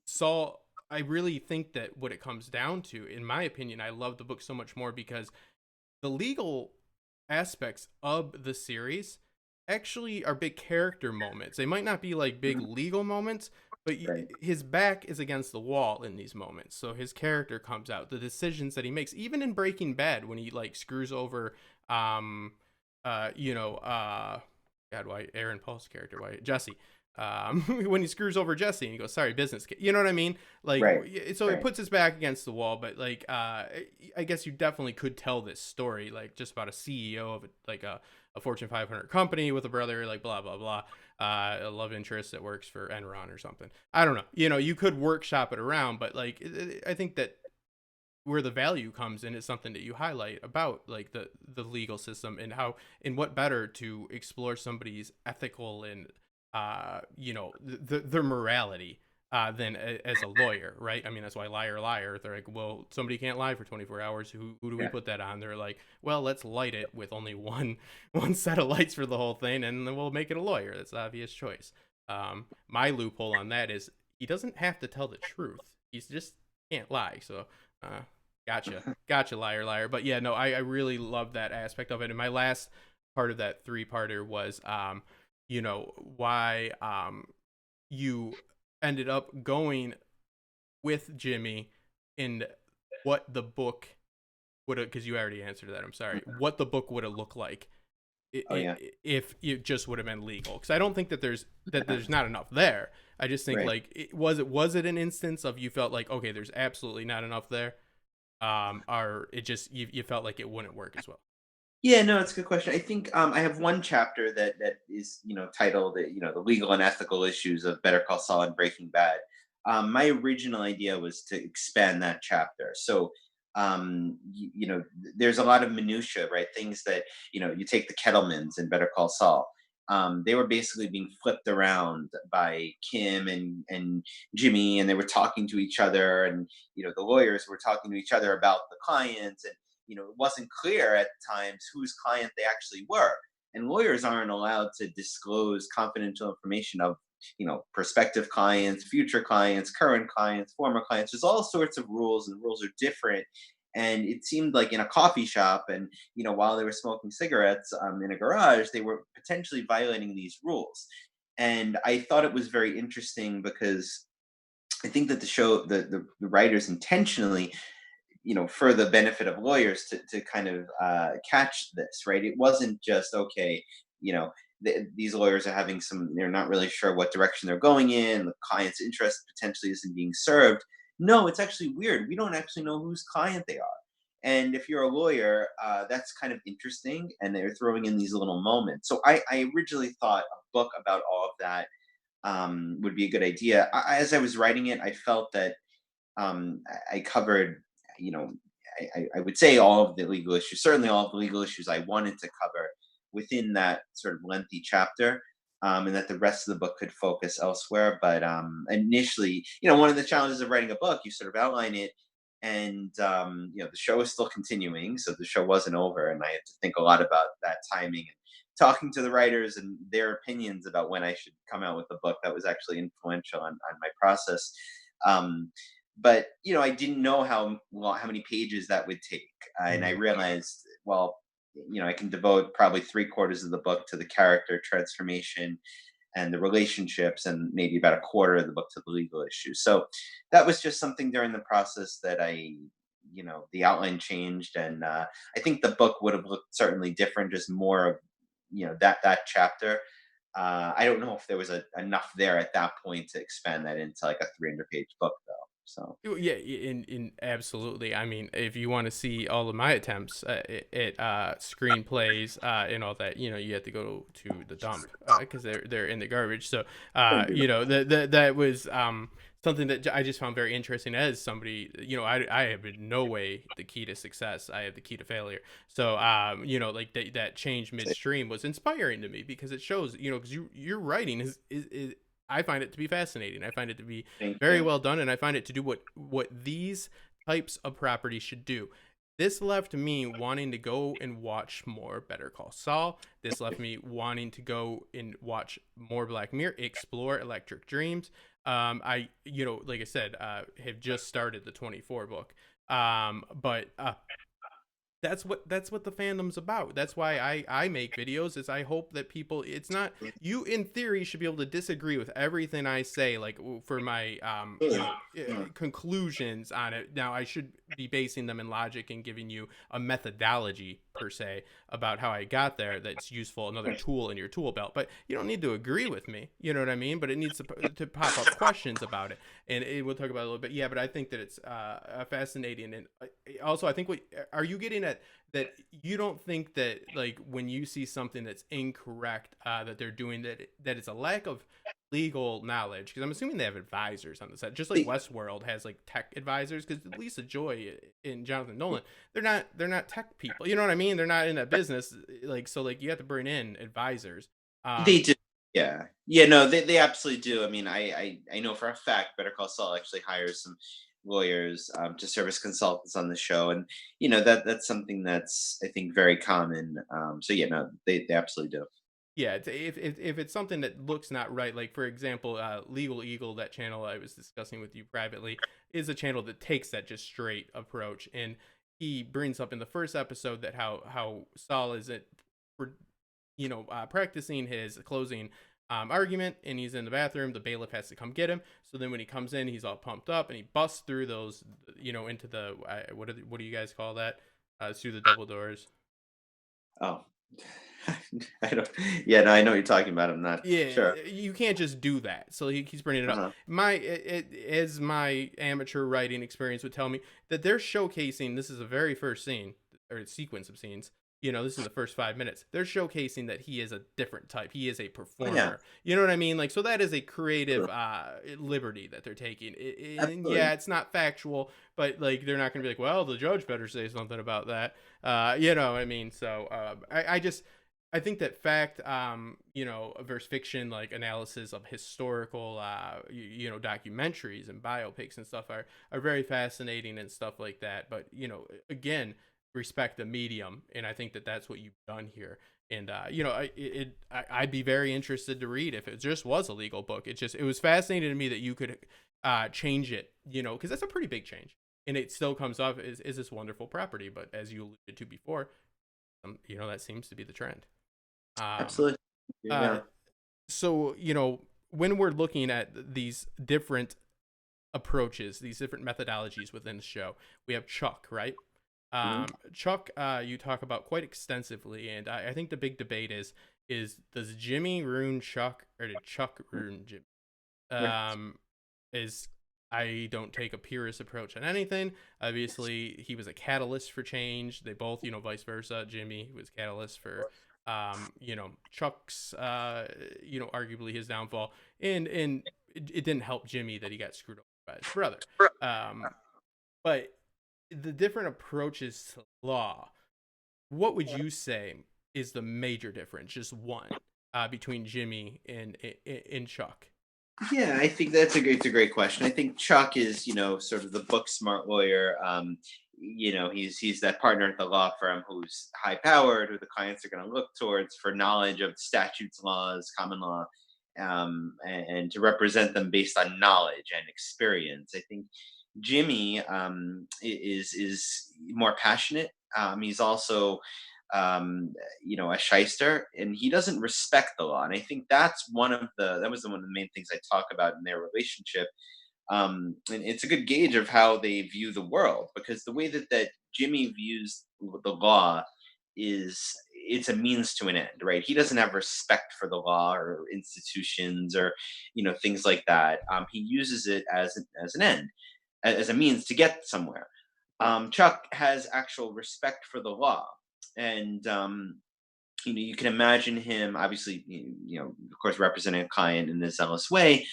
Saul, I really think that what it comes down to, in my opinion, I love the book so much more because the legal aspects of the series actually are big character moments. They might not be like big Mhm. legal moments, but Right. his back is against the wall in these moments. So his character comes out, the decisions that he makes, even in Breaking Bad when he like screws over, um, you know, God, why Aaron Paul's character, why Jesse, when he screws over Jesse and he goes, "Sorry, business kid," you know what I mean? Like, Right. so he Right. puts his back against the wall, but like, I guess you definitely could tell this story, like just about a CEO of like a Fortune 500 company with a brother, like blah blah blah, a love interest that works for Enron or something. I don't know. You know, you could workshop it around, but like, I think that where the value comes in is something that you highlight about like the legal system and how and what better to explore somebody's ethical and their morality than as a lawyer, right? I mean, that's why liar liar, they're like, well, somebody can't lie for 24 hours, who do we Yeah. put that on? They're like, well, let's light it with only one set of lights for the whole thing and then we'll make it a lawyer. That's the obvious choice. My loophole on that is he doesn't have to tell the truth, he's just can't lie. So uh, gotcha, liar, liar. But yeah, no, I really love that aspect of it. And my last part of that three-parter was, why you ended up going with Jimmy and what the book would have, because you already answered that. I'm sorry. Mhm. What the book would have looked like Oh yeah. if it just would have been legal, because I don't think that there's not enough there. I just think Right. like was it an instance of you felt like, okay, there's absolutely not enough there, or it just you felt like it wouldn't work as well? Yeah, no, it's a good question. I think I have one chapter that is titled the legal and ethical issues of Better Call Saul and Breaking Bad. My original idea was to expand that chapter. So there's a lot of minutia, right? Things that you take the Kettlemans in Better Call Saul. They were basically being flipped around by Kim and Jimmy, and they were talking to each other, and the lawyers were talking to each other about the clients, and it wasn't clear at times whose client they actually were. And lawyers aren't allowed to disclose confidential information of, prospective clients, future clients, current clients, former clients. There's all sorts of rules, and the rules are different. And it seemed like in a coffee shop, and while they were smoking cigarettes in a garage, they were potentially violating these rules. And I thought it was very interesting because I think that the show, the writers intentionally for the benefit of lawyers to kind of catch this, right? It wasn't just, okay, you know, these lawyers are having they're not really sure what direction they're going in, the client's interest potentially isn't being served. No, it's actually weird. We don't actually know whose client they are. And if you're a lawyer, that's kind of interesting. And they're throwing in these little moments. So I originally thought a book about all of that would be a good idea. As I was writing it, I felt that I covered, you know, I would say all of the legal issues, certainly all of the legal issues I wanted to cover within that sort of lengthy chapter, and that the rest of the book could focus elsewhere. But initially, one of the challenges of writing a book, you sort of outline it, and the show is still continuing, so the show wasn't over, and I had to think a lot about that timing and talking to the writers and their opinions about when I should come out with the book. That was actually influential on my process. Um, but I didn't know how many pages that would take, and I Mm. realized, well, I can devote probably three-quarters of the book to the character transformation and the relationships, and maybe about a quarter of the book to the legal issues. So that was just something during the process that the outline changed, and I think the book would have looked certainly different, just more of that chapter. I don't know if there was enough there at that point to expand that into like a 300-page book, though. So Yeah, in absolutely. I mean, if you want to see all of my attempts at screenplays and all that, you have to go to the dump because they're in the garbage. So that was something that I just found very interesting as somebody. I have in no way the key to success. I have the key to failure. So like that change midstream was inspiring to me because it shows, because your writing is I find it to be fascinating. I find it to be thank very you. well done, and I find it to do what these types of properties should do. This left me wanting to go and watch more Better Call Saul. This left me wanting to go and watch more Black Mirror, explore Electric Dreams. I, like I said, have just started the 24 book. But That's what the fandom's about. That's why I make videos, is I hope that people, it's not, you in theory should be able to disagree with everything I say, like for my conclusions on it. Now I should be basing them in logic and giving you a methodology per se about how I got there that's useful, another tool in your tool belt. But you don't need to agree with me, you know what I mean? But it needs to pop up questions about it, and we'll talk about it a little bit. Yeah, but I think that it's fascinating. And also I think, what are you getting at, that you don't think that, like, when you see something that's incorrect, that they're doing, that it's a lack of legal knowledge? Because I'm assuming they have advisors on the set, just like The, Westworld has like tech advisors. Because Lisa Joy and Jonathan Nolan, they're not tech people, you know what I mean? They're not in that business, like, so like you have to bring in advisors. they do. Yeah. Yeah, no, they absolutely do. I mean, I know for a fact Better Call Saul actually hires some lawyers to serve as consultants on the show, and that's something that's, I think, very common. So yeah, no, they absolutely do. Yeah, if it's something that looks not right, like for example, Legal Eagle, that channel I was discussing with you privately, is a channel that takes that just straight approach, and he brings up in the first episode that how Saul is at, for practicing his closing argument, and he's in the bathroom. The bailiff has to come get him. So then when he comes in, he's all pumped up, and he busts through those, into the what do you guys call that? Through the double doors. Oh, I don't. Yeah, no, I know what you're talking about. I'm not Yeah, sure. you can't just do that. So he's bringing it up. Uh-huh. As my amateur writing experience would tell me, that they're showcasing, this is the very first scene or sequence of scenes. This is the first 5 minutes. They're showcasing that he is a different type. He is a Oh yeah, performer. You know what I mean? Like, so that is a creative sure. liberty that they're taking. And Absolutely. yeah, it's not factual, but like they're not going to be like, well, the judge better say something about that. You know what I mean? So I think that fact, versus fiction, like analysis of historical, documentaries and biopics and stuff are very fascinating and stuff like that. But again, respect the medium, and I think that that's what you've done here. And I'd be very interested to read if it just was a legal book. It was fascinating to me that you could change it, because that's a pretty big change, and it still comes off as this wonderful property. But as you alluded to before, that seems to be the trend. Um, Absolutely. uh, Yeah. so when we're looking at these different approaches, these different methodologies within the show, we have Chuck, right? Mhm. Chuck, you talk about quite extensively, and I think the big debate is does Jimmy ruin Chuck, or did Chuck ruin Jimmy? Right. Um, is I don't take a purist approach on anything. Obviously, he was a catalyst for change. They both, vice versa. Jimmy was catalyst for, Chuck's, arguably his downfall, and it didn't help Jimmy that he got screwed over by his brother. Um, but the different approaches to law, what would you say is the major difference? Just one, between Jimmy and Chuck. Yeah, I think it's a great question. I think Chuck is, sort of the book smart lawyer. He's that partner at the law firm who's high powered, who the clients are going to look towards for knowledge of statutes, laws, common law, and to represent them based on knowledge and experience. I think Jimmy is more passionate. He's also a shyster, and he doesn't respect the law. And I think that was one of the main things I talk about in their relationship. And it's a good gauge of how they view the world, because the way that Jimmy views the law is, it's a means to an end, right? He doesn't have respect for the law or institutions or things like that. He uses it as an end, as a means to get somewhere. Chuck has actual respect for the law, and you can imagine him, obviously, of course, representing a client in a zealous way,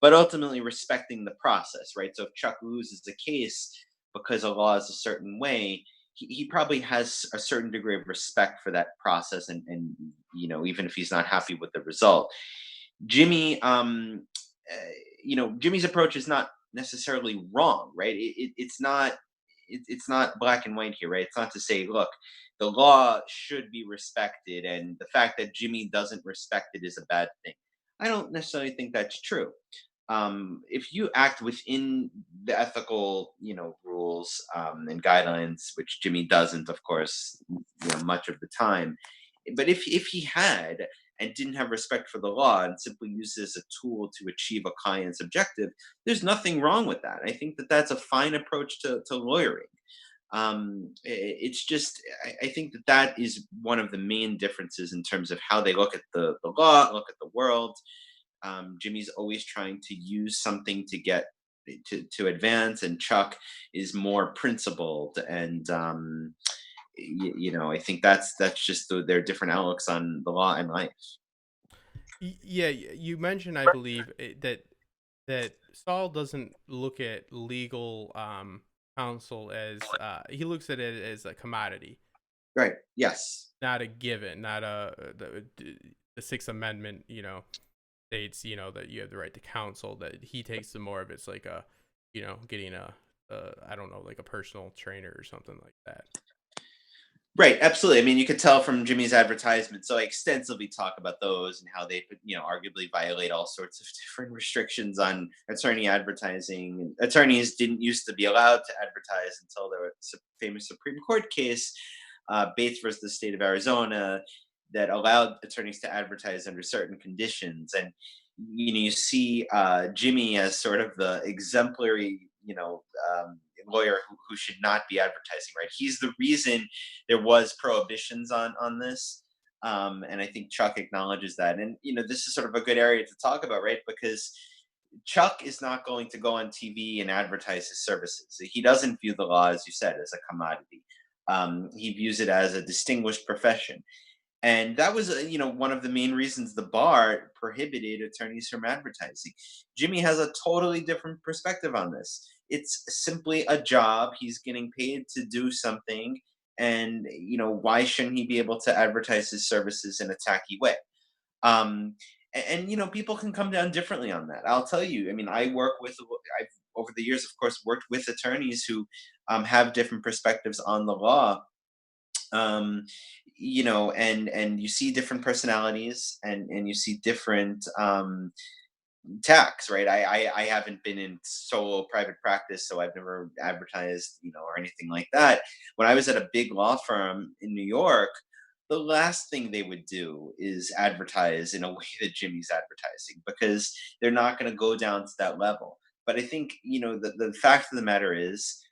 but ultimately respecting the process, right? So if Chuck loses the case because a law is a certain way, he probably has a certain degree of respect for that process, and even if he's not happy with the result. Jimmy, Jimmy's approach is not necessarily wrong, right? It's not black and white here, right? It's not to say, look, the law should be respected, and the fact that Jimmy doesn't respect it is a bad thing. I don't necessarily think that's true. if you act within the ethical, rules and guidelines, which Jimmy doesn't, of course, much of the time. But if he had and didn't have respect for the law and simply used it as a tool to achieve a client's objective, there's nothing wrong with that. I think that that's a fine approach to lawyering. It's just, I think that that is one of the main differences in terms of how they look at the law, look at the world. Jimmy's always trying to use something to get to advance, and Chuck is more principled. And I think that's just their different outlooks on the law and life. Yeah, you mentioned, I believe, that Saul doesn't look at legal counsel as he looks at it as a commodity, Right? Yes. not a given, not the Sixth Amendment, states, that you have the right to counsel. That he takes the more of it's like a, getting I don't know, like a personal trainer or something like that. Right, absolutely. I mean, you could tell from Jimmy's advertisements. So I extensively talk about those and how they could, arguably violate all sorts of different restrictions on attorney advertising. And attorneys didn't used to be allowed to advertise until there was a famous Supreme Court case, Bates versus the state of Arizona, that allowed attorneys to advertise under certain conditions. And you see Jimmy as sort of the exemplary, lawyer who should not be advertising. Right, he's the reason there was prohibitions on this. And I think Chuck acknowledges that. And this is sort of a good area to talk about, right? Because Chuck is not going to go on TV and advertise his services. He doesn't view the law, as you said, as a commodity. He views it as a distinguished profession. And that was, one of the main reasons the bar prohibited attorneys from advertising. Jimmy has a totally different perspective on this. It's simply a job. He's getting paid to do something. And, why shouldn't he be able to advertise his services in a tacky way? And, people can come down differently on that. I'll tell you, I mean, I've, over the years, of course, worked with attorneys who have different perspectives on the law. um and you see different personalities, and you see different tax, right? I haven't been in solo private practice, so I've never advertised, or anything like that. When I was at a big law firm in New York, the last thing they would do is advertise in a way that Jimmy's advertising, because they're not going to go down to that level. But I think, the fact of the matter is,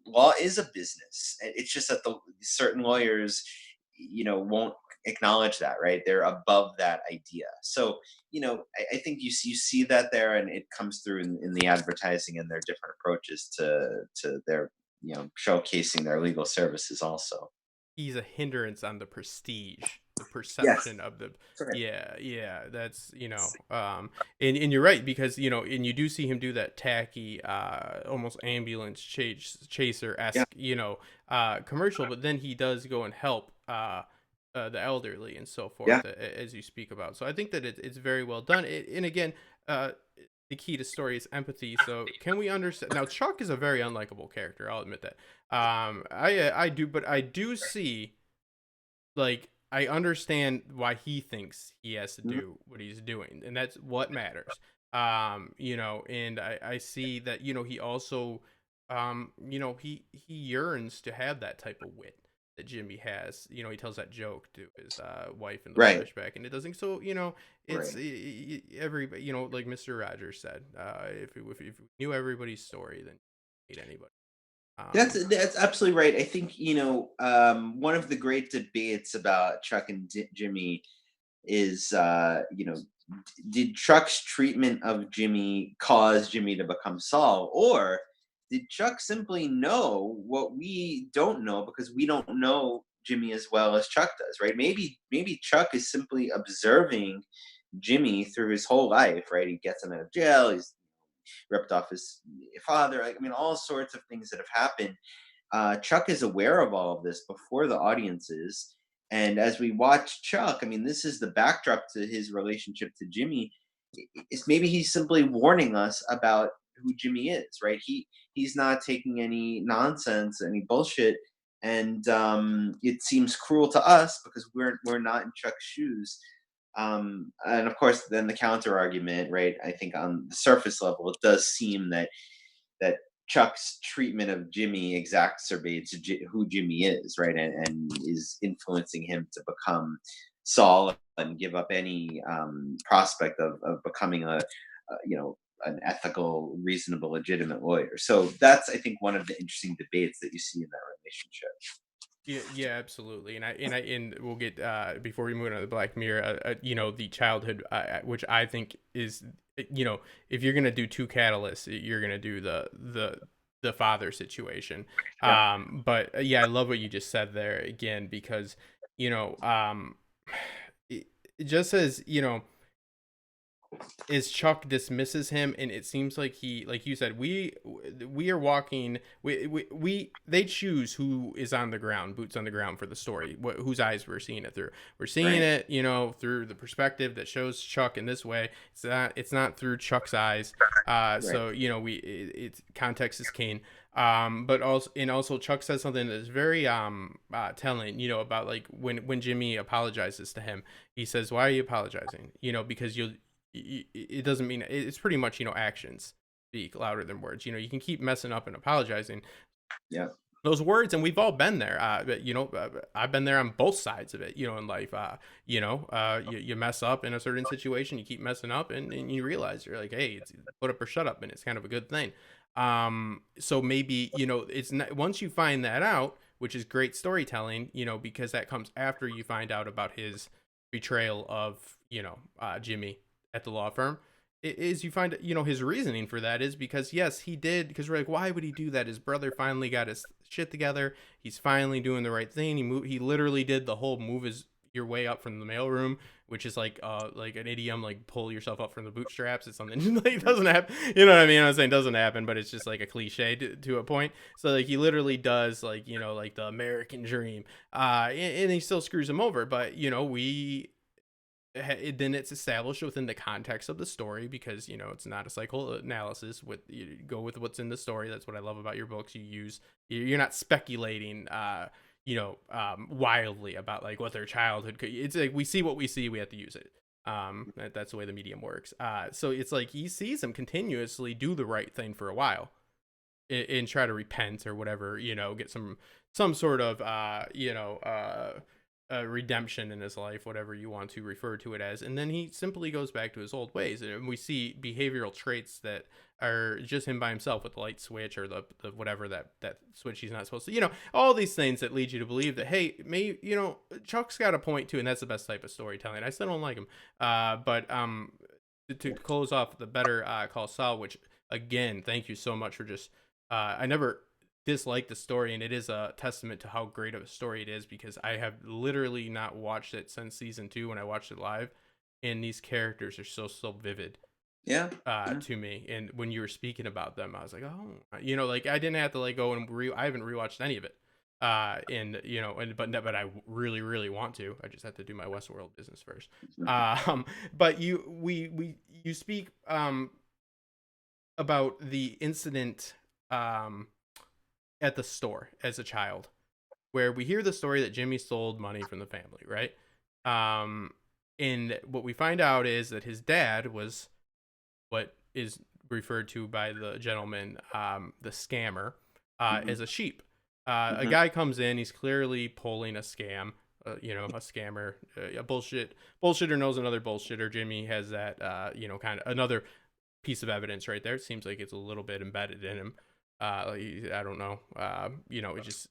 law is a business. It's just that the certain lawyers, won't acknowledge that, right? They're above that idea. So, I think you see that there, and it comes through in the advertising and their different approaches to their, showcasing their legal services also. He's a hindrance on the prestige, the Yes. perception of the. Correct. Yeah, that's, and you're right, because and you do see him do that tacky, almost ambulance chaser Yeah. esque, commercial, but then he does go and help the elderly and so Yeah. forth, as you speak about. So I think that it's very well done. And again, uh, the key to story is empathy. So can we understand now? Chuck is a very unlikable character. I'll admit that. I do, but I do see, like, I understand why he thinks he has to Mhm. do what he's doing, and that's what matters. And I see that, he also, he yearns to have that type of wit that Jimmy has. He tells that joke to his wife in the Right. flashback, and it doesn't. So, it's Right. everybody, like Mr. Rogers said, if you knew everybody's story, then you don't need anybody. Um, That's absolutely right. I think, one of the great debates about Chuck and Jimmy is, did Chuck's treatment of Jimmy cause Jimmy to become Saul, or did Chuck simply know what we don't know because we don't know Jimmy as well as Chuck does, right? Maybe Chuck is simply observing Jimmy through his whole life, right? He gets him out of jail. He's ripped off his father. I mean, all sorts of things that have happened. Chuck is aware of all of this before the audience is. And as we watch Chuck, I mean, this is the backdrop to his relationship to Jimmy. It's maybe he's simply warning us about who Jimmy is, right? He's not taking any nonsense, any bullshit, and it seems cruel to us because we're not in Chuck's shoes. And of course, then the counter argument, right? I think on the surface level, it does seem that Chuck's treatment of Jimmy exacerbates who Jimmy is, right, and is influencing him to become Saul and give up any prospect of becoming an ethical, reasonable, legitimate lawyer. So that's, I think, one of the interesting debates that you see in that relationship. Yeah, absolutely. And we'll get before we move on to the Black Mirror, the childhood, which I think is, if you're gonna do two catalysts, you're gonna do the father situation. Yeah, But yeah, I love what you just said there again, because you know, it just says, is Chuck dismisses him, and it seems like he, like you said, we are walking, they choose who is on the ground, boots on the ground for the story, whose eyes we're seeing it through. We're seeing right. it, through the perspective that shows Chuck in this way. It's not through Chuck's eyes. Right. So it's context is king. But also Chuck says something that's very telling, about like when Jimmy apologizes to him. He says, "Why are you apologizing? Because it doesn't mean it's pretty much, actions speak louder than words. You can keep messing up and apologizing, Yeah. those words, and we've all been there. But, I've been there on both sides of it, in life. You mess up in a certain situation, you keep messing up, and you realize you're like, hey, it's put up or shut up, and it's kind of a good thing. So maybe, it's not, once you find that out, which is great storytelling, because that comes after you find out about his betrayal of, Jimmy at the law firm. Is you find, his reasoning for that is because, yes, he did, because we're like, why would he do that? His brother finally got his shit together. He's finally doing the right thing. He literally did the whole move his your way up from the mailroom, which is like an idiom, like pull yourself up from the bootstraps. It's something like doesn't happen. You know what I mean? I'm saying doesn't happen, but it's just like a cliche to a point. So like he literally does, like, like the American dream, and he still screws him over. But then it's established within the context of the story, because it's not a psychoanalysis. With you go with what's in the story. That's what I love about your books. You're not speculating wildly about like what their childhood could. It's like we see what we see, we have to use it. That's the way the medium works. So it's like he sees him continuously do the right thing for a while, and try to repent or whatever, get some sort of redemption in his life, whatever you want to refer to it as, and then he simply goes back to his old ways. And we see behavioral traits that are just him by himself, with the light switch, or the whatever that switch he's not supposed to, all these things that lead you to believe that, hey, maybe, Chuck's got a point too, and that's the best type of storytelling. I still don't like him, but to close off the Better Call Saul, which again, thank you so much for just I never dislike the story, and it is a testament to how great of a story it is, because I have literally not watched it since season 2 when I watched it live, and these characters are so vivid Yeah. Yeah. to me. And when you were speaking about them, I was like, oh, like I didn't have to like go and I haven't rewatched any of it, and but I really want to. I just have to do my Westworld business first. But you speak about the incident at the store as a child, where we hear the story that Jimmy stole money from the family, right? And what we find out is that his dad was what is referred to by the gentleman, the scammer, Hmm. as a sheep. A Hmm. guy comes in, he's clearly pulling a scam, a scammer, a bullshitter knows another bullshitter. Jimmy has that, kind of another piece of evidence right there. It seems like it's a little bit embedded in him. I don't know. It just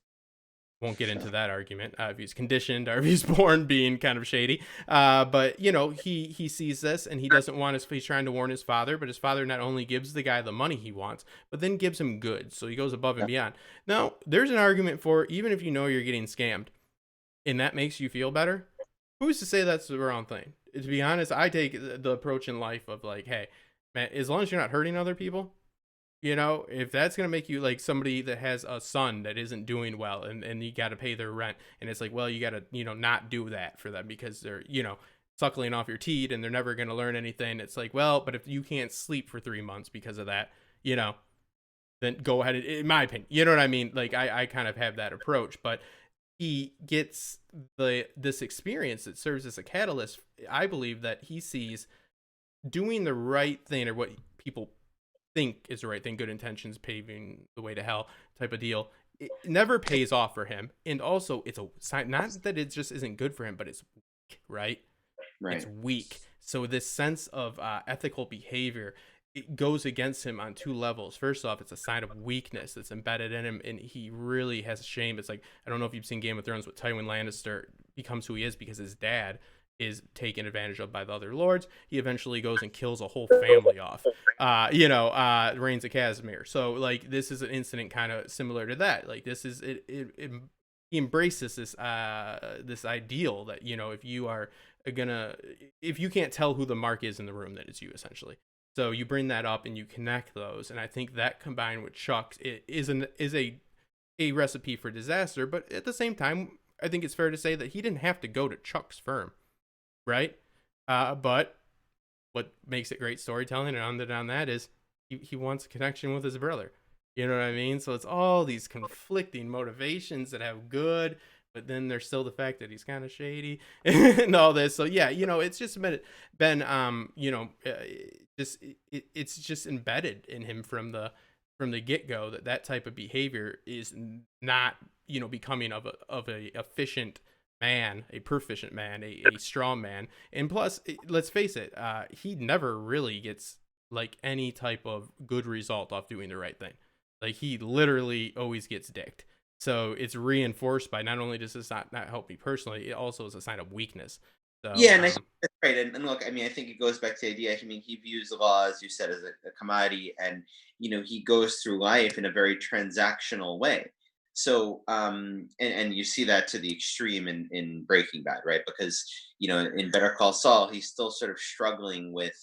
won't get into that argument, if he's conditioned or if he's born being kind of shady. But he sees this, and he doesn't want he's trying to warn his father, but his father not only gives the guy the money he wants, but then gives him goods. So he goes above and Yeah. beyond. Now, there's an argument for, even if you're getting scammed and that makes you feel better, who's to say that's the wrong thing? To be honest, I take the approach in life of like, hey, man, as long as you're not hurting other people, if that's going to make you like somebody that has a son that isn't doing well, and you got to pay their rent, and it's like, well, you got to, not do that for them because they're, suckling off your teat and they're never going to learn anything. It's like, well, but if you can't sleep for 3 months because of that, then go ahead. In my opinion, you know what I mean? Like, I kind of have that approach, but he gets this experience that serves as a catalyst. I believe that he sees doing the right thing, or what people think is the right thing, good intentions paving the way to hell type of deal. It never pays off for him, and also it's a sign, not that it just isn't good for him, but it's weak, right? It's Right. weak. So this sense of ethical behavior, it goes against him on two levels. First off, it's a sign of weakness that's embedded in him, and he really has shame. It's like, I don't know if you've seen Game of Thrones, but Tywin Lannister becomes who he is because his dad is taken advantage of by the other lords. He eventually goes and kills a whole family off. Reigns of Casimir. So like this is an incident kind of similar to that. Like this is it he embraces this ideal that, if you are gonna, if you can't tell who the mark is in the room, that it's you essentially. So you bring that up and you connect those, and I think that combined with Chuck's, it is a recipe for disaster. But at the same time, I think it's fair to say that he didn't have to go to Chuck's firm, right? But what makes it great storytelling, and on that is he wants a connection with his brother. You know what I mean? So it's all these conflicting motivations that have good, but then there's still the fact that he's kind of shady and all this. So yeah, it's just been it's just embedded in him from the get go that type of behavior is not becoming of a efficient man, a proficient man, a strong man. And plus, let's face it, he never really gets like any type of good result off doing the right thing. Like he literally always gets dicked. So it's reinforced by, not only does this not help me personally, it also is a sign of weakness. So Yeah, and I think that's right. And look, I mean, I think it goes back to the idea. I mean, he views the law, as you said, as a commodity, and he goes through life in a very transactional way. So, and you see that to the extreme in Breaking Bad, right? Because in Better Call Saul, he's still sort of struggling with,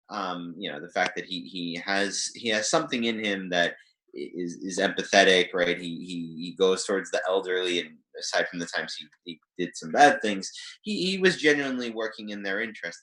the fact that he has something in him that is empathetic, right? He goes towards the elderly, and aside from the times he did some bad things, he was genuinely working in their interest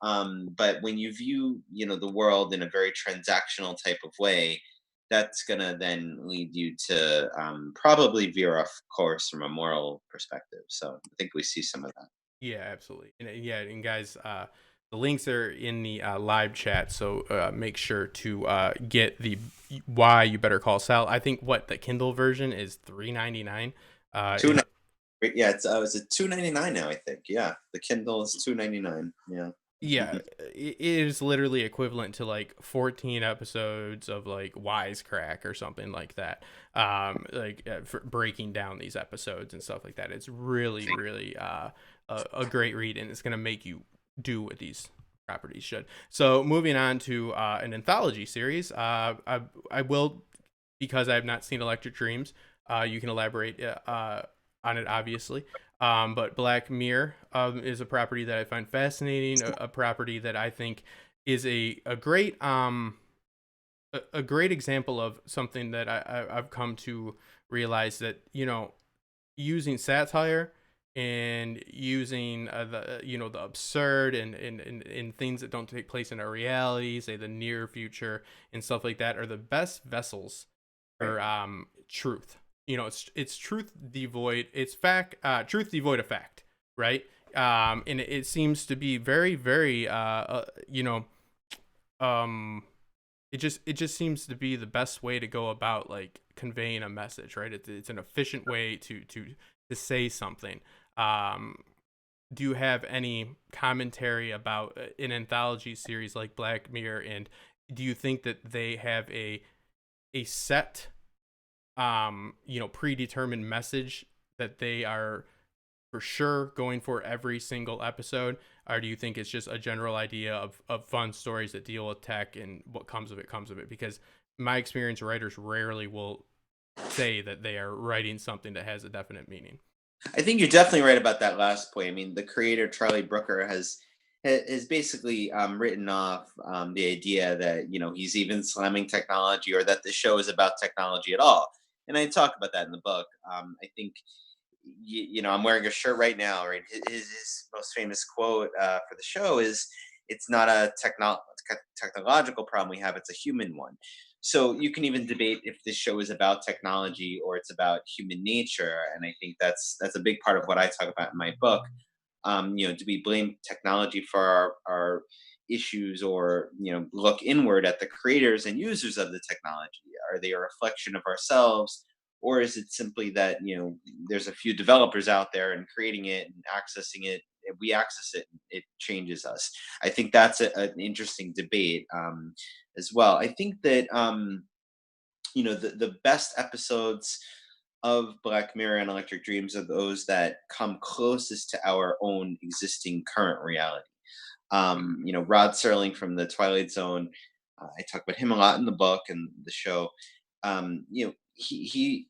often. But when you view the world in a very transactional type of way, that's gonna then lead you to probably veer off course from a moral perspective. So I think we see some of that. yeah, absolutely. Yeah, and guys, the links are in the live chat, so make sure to get the why you better call Sal. I think what the Kindle version is $3.99. Two, yeah, it's a 2.99 now. I think. Yeah, the Kindle is 2.99. Yeah. Yeah, it is literally equivalent to like 14 episodes of like Wisecrack or something like that. For breaking down these episodes and stuff like that. It's really, really a great read, and it's gonna make you do what these properties should. So moving on to an anthology series, I will, because I have not seen Electric Dreams. You can elaborate on it, obviously. But Black Mirror is a property that I find fascinating, a property that I think is a great a great example of something that I've come to realize, that using satire and using the absurd and things that don't take place in our reality, say the near future and stuff like that, are the best vessels Right. for truth. It's truth devoid, it's fact, truth devoid of fact, right? And it seems to be very, very um it just seems to be the best way to go about like conveying a message, right? It's an efficient way to say something. um do you have any commentary about an anthology series like Black Mirror, and do you think that they have a set predetermined message that they are for sure going for every single episode? Or do you think it's just a general idea of fun stories that deal with tech, and what comes of it comes of it? Because in my experience, writers rarely will say that they are writing something that has a definite meaning. I think you're definitely right about that last point. I mean, the creator Charlie Brooker has basically written off the idea that he's even slamming technology, or that the show is about technology at all. And I talk about that in the book. I think I'm wearing a shirt right now. Right, his most famous quote for the show is, "It's not a technological problem we have; it's a human one." So you can even debate if this show is about technology or it's about human nature, and I think that's a big part of what I talk about in my book. Do we blame technology for our issues, or look inward at the creators and users of the technology? Are they a reflection of ourselves, or is it simply that there's a few developers out there and creating it and accessing it, and we access it and it changes us? I think that's an interesting debate, as well. I think that the best episodes of Black Mirror and Electric Dreams are those that come closest to our own existing current reality. Rod Serling from the Twilight Zone, I talk about him a lot in the book and the show. He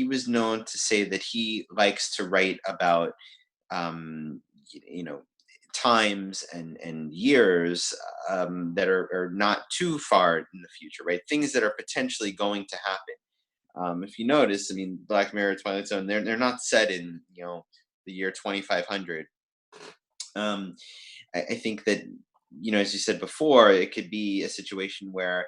was known to say that he likes to write about you know times and years, that are not too far in the future, right? Things that are potentially going to happen. If you notice, I mean, Black Mirror, Twilight Zone, they're not set in the year 2500. Um, I think that as you said before, it could be a situation where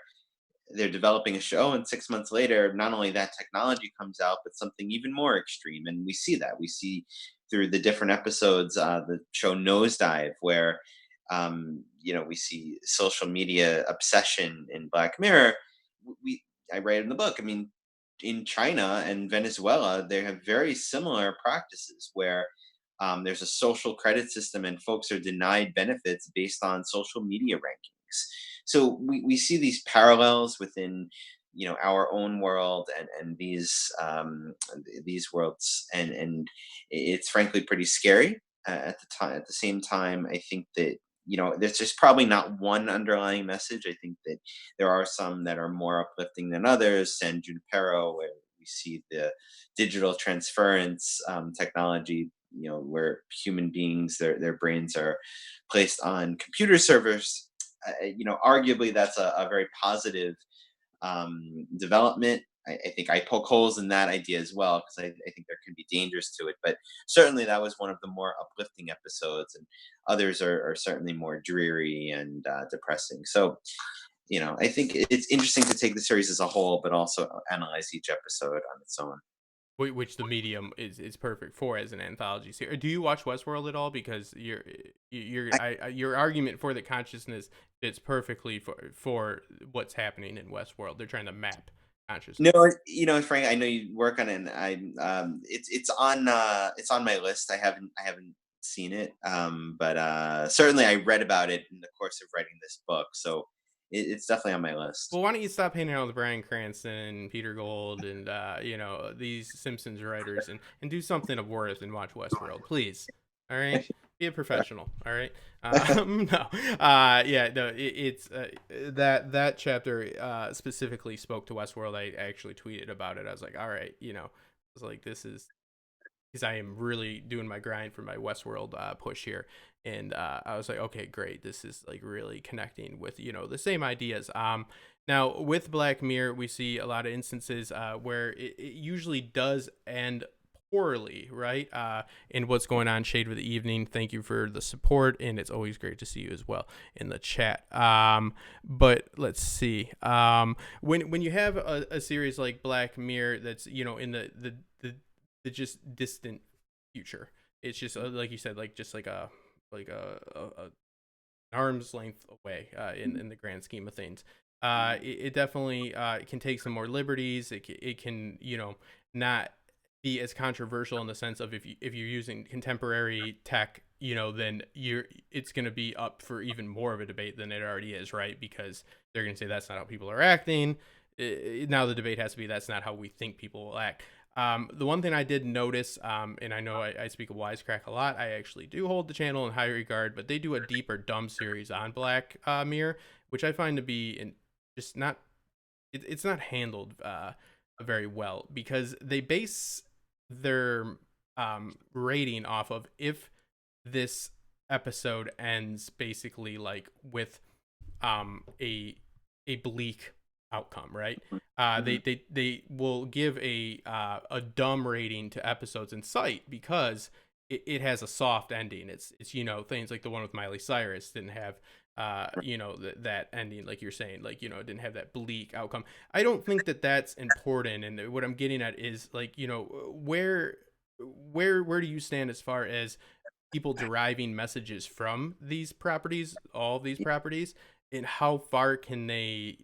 they're developing a show, and 6 months later, not only that technology comes out, but something even more extreme. And we see that. We see through the different episodes, the show Nosedive, where we see social media obsession in Black Mirror. We I write in the book. I mean, in China and Venezuela, they have very similar practices where there's a social credit system and folks are denied benefits based on social media rankings. So we see these parallels within our own world and these worlds, and it's frankly pretty scary. At the same time, I think that there's just probably not one underlying message. I think that there are some that are more uplifting than others. San Junipero, where we see the digital transference technology, where human beings, their brains are placed on computer servers. Arguably that's a very positive development. I think I poke holes in that idea as well, because I think there can be dangers to it. But certainly that was one of the more uplifting episodes, and others are certainly more dreary and depressing. So, I think it's interesting to take the series as a whole, but also analyze each episode on its own. Which the medium is perfect for as an anthology series. Do you watch Westworld at all? Because your argument for the consciousness fits perfectly for what's happening in Westworld. They're trying to map consciousness. No, Frank, I know you work on it, and it's on my list. I haven't seen it, but certainly I read about it in the course of writing this book, so it's definitely on my list. Well, why don't you stop hanging out with Bryan Cranston, Peter Gold, and these Simpsons writers, and do something of worth and watch Westworld, please. All right, be a professional. All right. No. Yeah. No. It's that chapter specifically spoke to Westworld. I actually tweeted about it. I was like, all right, I was like, this is because I am really doing my grind for my Westworld push here. And I was like, okay, great. This is like really connecting with, the same ideas. Now, with Black Mirror, we see a lot of instances where it usually does end poorly, right? And what's going on, Shade of the Evening? Thank you for the support, and it's always great to see you as well in the chat. But let's see. When you have a series like Black Mirror that's in the just distant future, it's just like you said, like just like a arm's length away in the grand scheme of things. It definitely can take some more liberties. It can not be as controversial in the sense of if you're using contemporary tech, then it's going to be up for even more of a debate than it already is, right? Because they're going to say that's not how people are acting. Now the debate has to be that's not how we think people will act. The one thing I did notice, and I know I speak of Wisecrack a lot, I actually do hold the channel in high regard, but they do a Deep or Dumb series on Black Mirror, which I find to be just not, it's not handled very well, because they base their rating off of if this episode ends basically like with a bleak outcome, right? They will give a dumb rating to episodes in sight because it has a soft ending. It's things like the one with Miley Cyrus didn't have that ending, like you're saying, like it didn't have that bleak outcome. I don't think that that's important, and what I'm getting at is like where do you stand as far as people deriving messages from these properties, all of these properties, and how far can they,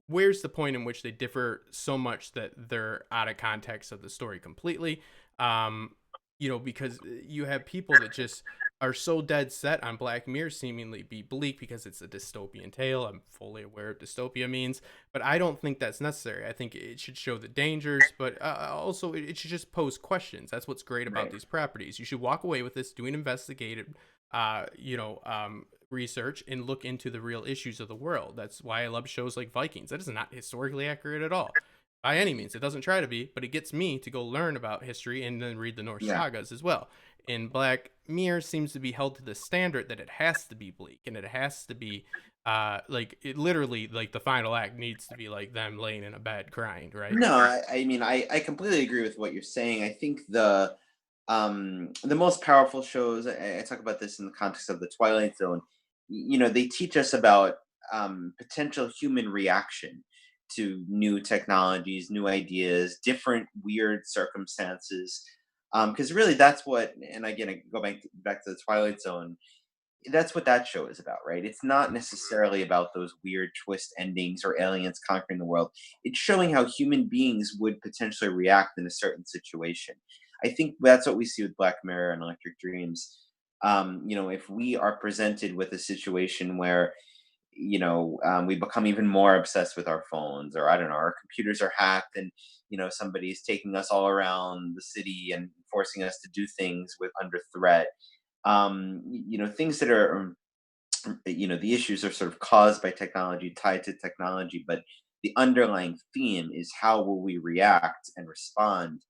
where's the point in which they differ so much that they're out of context of the story completely? Um, because you have people that just are so dead set on Black Mirror seemingly be bleak because it's a dystopian tale. I'm fully aware of dystopia means, but I don't think that's necessary. I think it should show the dangers, but also it should just pose questions. That's what's great about Right. these properties. You should walk away with this doing investigative, research and look into the real issues of the world. That's why I love shows like Vikings. That is not historically accurate at all by any means. It doesn't try to be, but it gets me to go learn about history and then read the Norse Yeah. sagas as well. And Black Mirror seems to be held to the standard that it has to be bleak and it has to be like it literally like the final act needs to be like them laying in a bed crying, right? No, I mean, I completely agree with what you're saying. I think the most powerful shows, I talk about this in the context of the Twilight Zone, they teach us about potential human reaction to new technologies, new ideas, different weird circumstances. Because really that's what, and again, I go back to the Twilight Zone, that's what that show is about, right? It's not necessarily about those weird twist endings or aliens conquering the world. It's showing how human beings would potentially react in a certain situation. I think that's what we see with Black Mirror and Electric Dreams. If we are presented with a situation where we become even more obsessed with our phones, or I don't know, our computers are hacked, and somebody's taking us all around the city and forcing us to do things with under threat. Things that are the issues are sort of caused by technology, tied to technology, but the underlying theme is how will we react and respond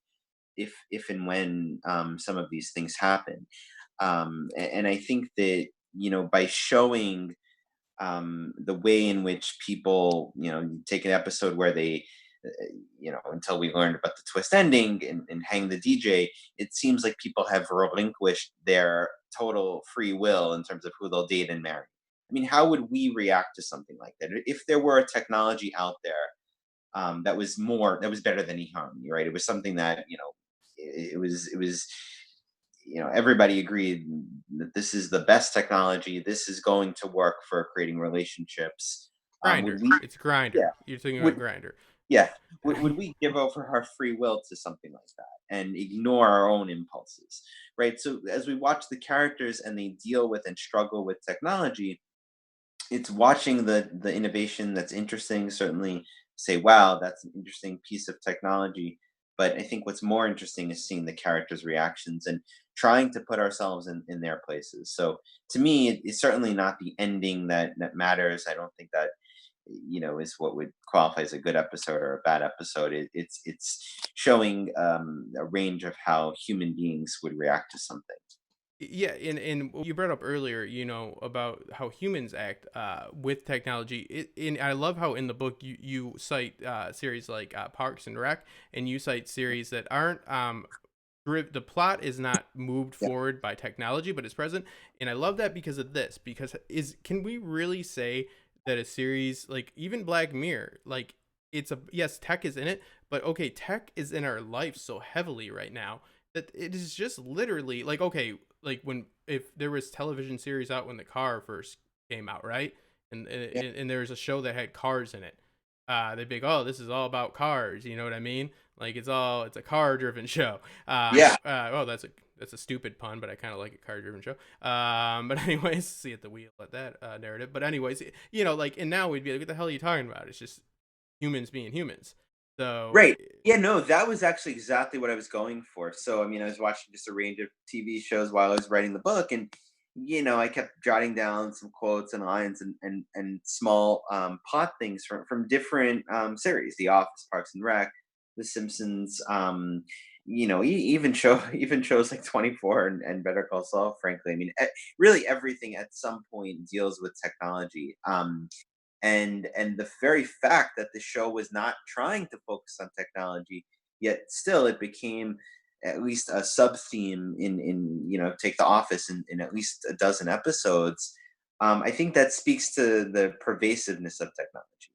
if and when some of these things happen. And I think that by showing the way in which people, you take an episode where they, until we learned about the twist ending and hang the DJ, it seems like people have relinquished their total free will in terms of who they'll date and marry. I mean, how would we react to something like that? If there were a technology out there that was better than eHarmony, right? It was something that, it was everybody agreed that this is the best technology. This is going to work for creating relationships. Would Grinder. we? It's Grinder. Yeah. You're thinking about Would Grinder. yeah? Would we give over our free will to something like that and ignore our own impulses? Right. So as we watch the characters and they deal with and struggle with technology, it's watching the innovation that's interesting. Certainly, say, wow, that's an interesting piece of technology. But I think what's more interesting is seeing the characters' reactions and trying to put ourselves in their places. So to me, it's certainly not the ending that matters. I don't think that is what would qualify as a good episode or a bad episode. It's showing a range of how human beings would react to something. Yeah, and you brought up earlier, about how humans act with technology. And I love how in the book you cite series like Parks and Rec, and you cite series that aren't the plot is not moved Yeah. forward by technology, but it's present. And I love that because of this. Because can we really say that a series like even Black Mirror, like it's a yes, tech is in it, but okay, tech is in our life so heavily right now that it is just literally like okay, like when if there was television series out when the car first came out, right? Yeah. And there was a show that had cars in it. They'd be like, oh, this is all about cars. You know what I mean? Like it's a car driven show. Yeah. Oh, that's a stupid pun, but I kind of like a car driven show. But anyways, see at the wheel at that narrative. But anyways, like, and now we'd be like, what the hell are you talking about? It's just humans being humans. So Right. Yeah, no, that was actually exactly what I was going for. So, I mean, I was watching just a range of TV shows while I was writing the book, and I kept jotting down some quotes and lines and small plot things from different series: The Office, Parks and Rec, The Simpsons. Even even shows like 24 and Better Call Saul. Frankly, I mean, really everything at some point deals with technology. And the very fact that the show was not trying to focus on technology, yet still it became at least a sub theme in take The Office in at least a dozen episodes. I think that speaks to the pervasiveness of technology.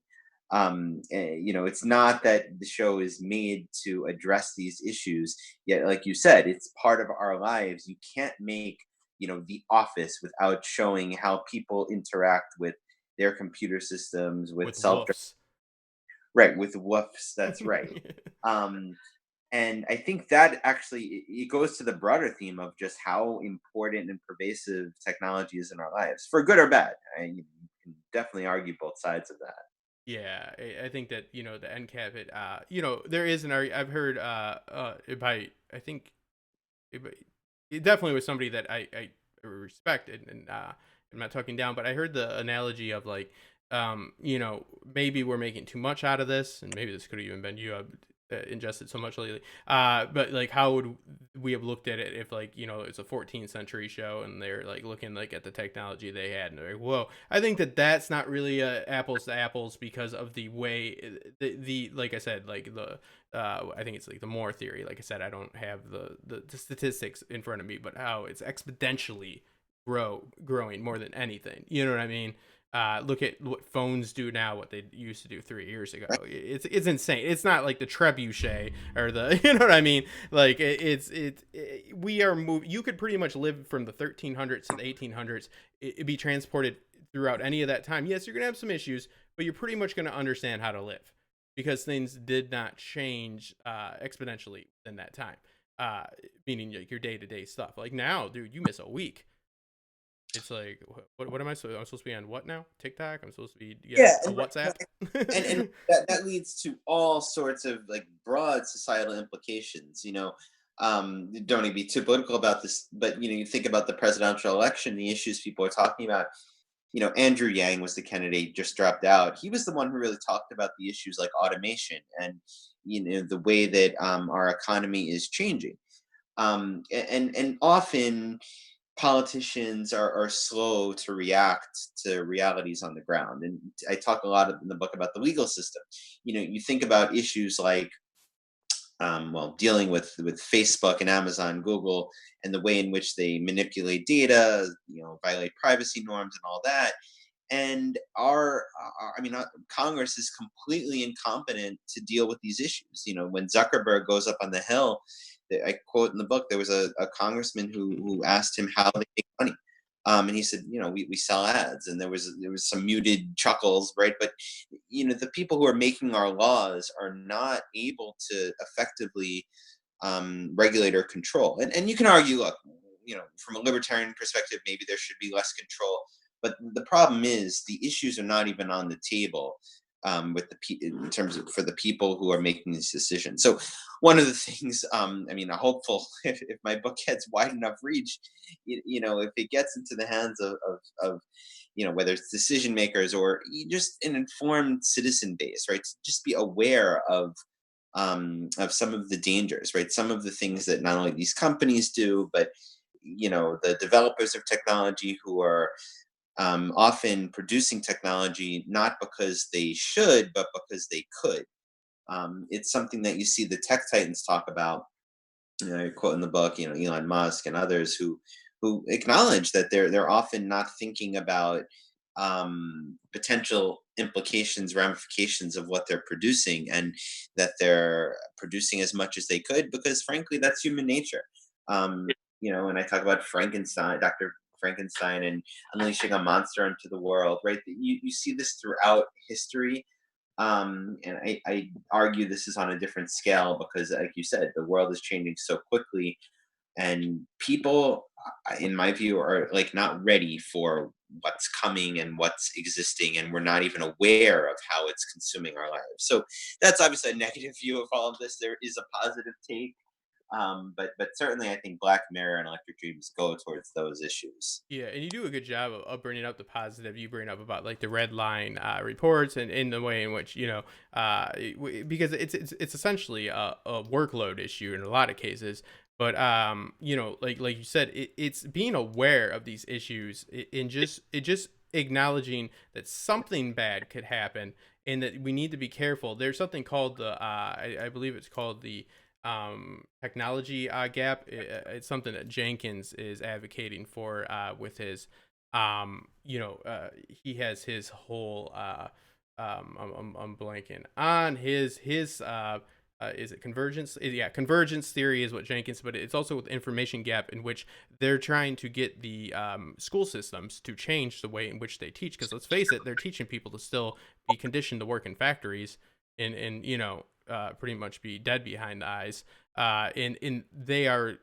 It's not that the show is made to address these issues, yet, like you said, it's part of our lives. You can't make The Office without showing how people interact with their computer systems, with with self woofs. right, with woofs. That's right. Um, and I think that actually it goes to the broader theme of just how important and pervasive technology is in our lives, for good or bad. You can definitely argue both sides of that. Yeah, I think that the end cap it. There is an I've heard by I think it, it definitely was somebody that I respect and I'm not talking down, but I heard the analogy of like maybe we're making too much out of this, and maybe this could have even been you ingested so much lately. But like, how would we have looked at it if like it's a 14th century show and they're like looking like at the technology they had and they're like, whoa. I think that that's not really apples to apples because of the way the like I said, like the I think it's like the Moore theory. Like I said, I don't have the statistics in front of me, but how it's exponentially growing more than anything. You know what I mean? Look at what phones do now, what they used to do 3 years ago. It's insane. It's not like the trebuchet or the you know what I mean. Like we are moving. You could pretty much live from the 1300s to the 1800s. It be transported throughout any of that time. Yes, you're gonna have some issues, but you're pretty much gonna understand how to live because things did not change exponentially in that time. Meaning like your day to day stuff. Like now, dude, you miss a week. It's like, what am I supposed? I'm supposed to be on what now? TikTok? I'm supposed to be Yeah, a WhatsApp? and that leads to all sorts of like broad societal implications. Don't need to be too political about this, but you think about the presidential election, the issues people are talking about. Andrew Yang was the candidate, just dropped out. He was the one who really talked about the issues like automation and the way that our economy is changing. And often politicians are slow to react to realities on the ground. And I talk a lot in the book about the legal system. You think about issues like dealing with Facebook and Amazon, Google, and the way in which they manipulate data, violate privacy norms and all that. And Congress is completely incompetent to deal with these issues. When Zuckerberg goes up on the Hill, I quote in the book, there was a congressman who asked him how they make money. And he said, we sell ads, and there was some muted chuckles, right? But the people who are making our laws are not able to effectively regulate or control. And you can argue, look, from a libertarian perspective, maybe there should be less control. But the problem is the issues are not even on the table in terms of for the people who are making these decisions. So one of the things, a hopeful if my book gets wide enough reach, if it gets into the hands of whether it's decision makers or just an informed citizen base, right? To just be aware of some of the dangers, right? Some of the things that not only these companies do, but the developers of technology who are often producing technology not because they should, but because they could. It's something that you see the tech titans talk about. I quote in the book, Elon Musk and others who acknowledge that they're often not thinking about potential implications, ramifications of what they're producing, and that they're producing as much as they could because, frankly, that's human nature. And I talk about Frankenstein, Dr. Frankenstein, and unleashing a monster into the world, right? You see this throughout history. And I argue this is on a different scale because, like you said, the world is changing so quickly, and people, in my view, are like not ready for what's coming and what's existing, and we're not even aware of how it's consuming our lives. So that's obviously a negative view of all of this. There is a positive take, but certainly I think Black Mirror and Electric Dreams go towards those issues. Yeah, and you do a good job of bringing up the positive. You bring up about like the red line reports and in the way in which because it's essentially a workload issue in a lot of cases. But like you said, it's being aware of these issues and just acknowledging that something bad could happen and that we need to be careful. There's something called the I believe it's called the technology gap. It's something that Jenkins is advocating for with his, he has his whole. I'm blanking on his. Is it convergence? Yeah, convergence theory is what Jenkins, but it's also with information gap in which they're trying to get the school systems to change the way in which they teach. Because let's face it, they're teaching people to still be conditioned to work in factories and pretty much be dead behind the eyes. And they are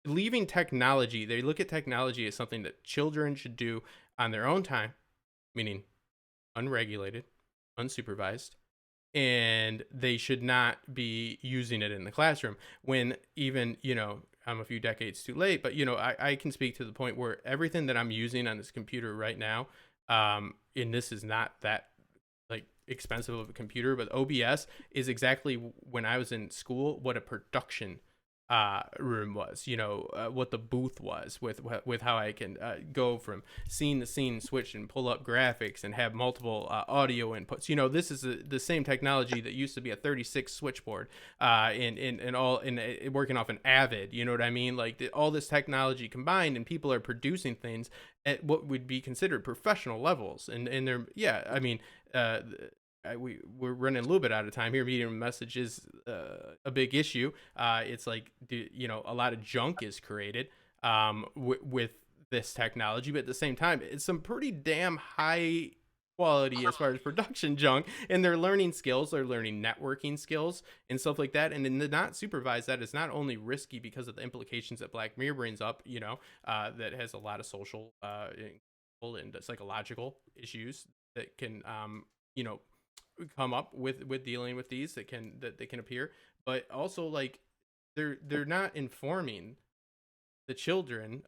leaving technology. They look at technology as something that children should do on their own time, meaning unregulated, unsupervised, and they should not be using it in the classroom. When even, I'm a few decades too late, but I can speak to the point where everything that I'm using on this computer right now, and this is not that like expensive of a computer, but OBS is exactly when I was in school what a production room was. What the booth was with how I can go from scene to scene, switch and pull up graphics and have multiple audio inputs. This is the same technology that used to be a 36 switchboard and all in working off an Avid. You know what I mean? Like all this technology combined, and people are producing things at what would be considered professional levels. And they're, yeah, I mean, we're running a little bit out of time here. Medium message is a big issue. It's like, a lot of junk is created with this technology, but at the same time, it's some pretty damn high quality as far as production junk, and they're learning skills, they're learning networking skills and stuff like that. And in the not supervised, that is not only risky because of the implications that Black Mirror brings up, that has a lot of social and psychological issues that can you know come up with dealing with these that they can appear, but also like they're not informing the children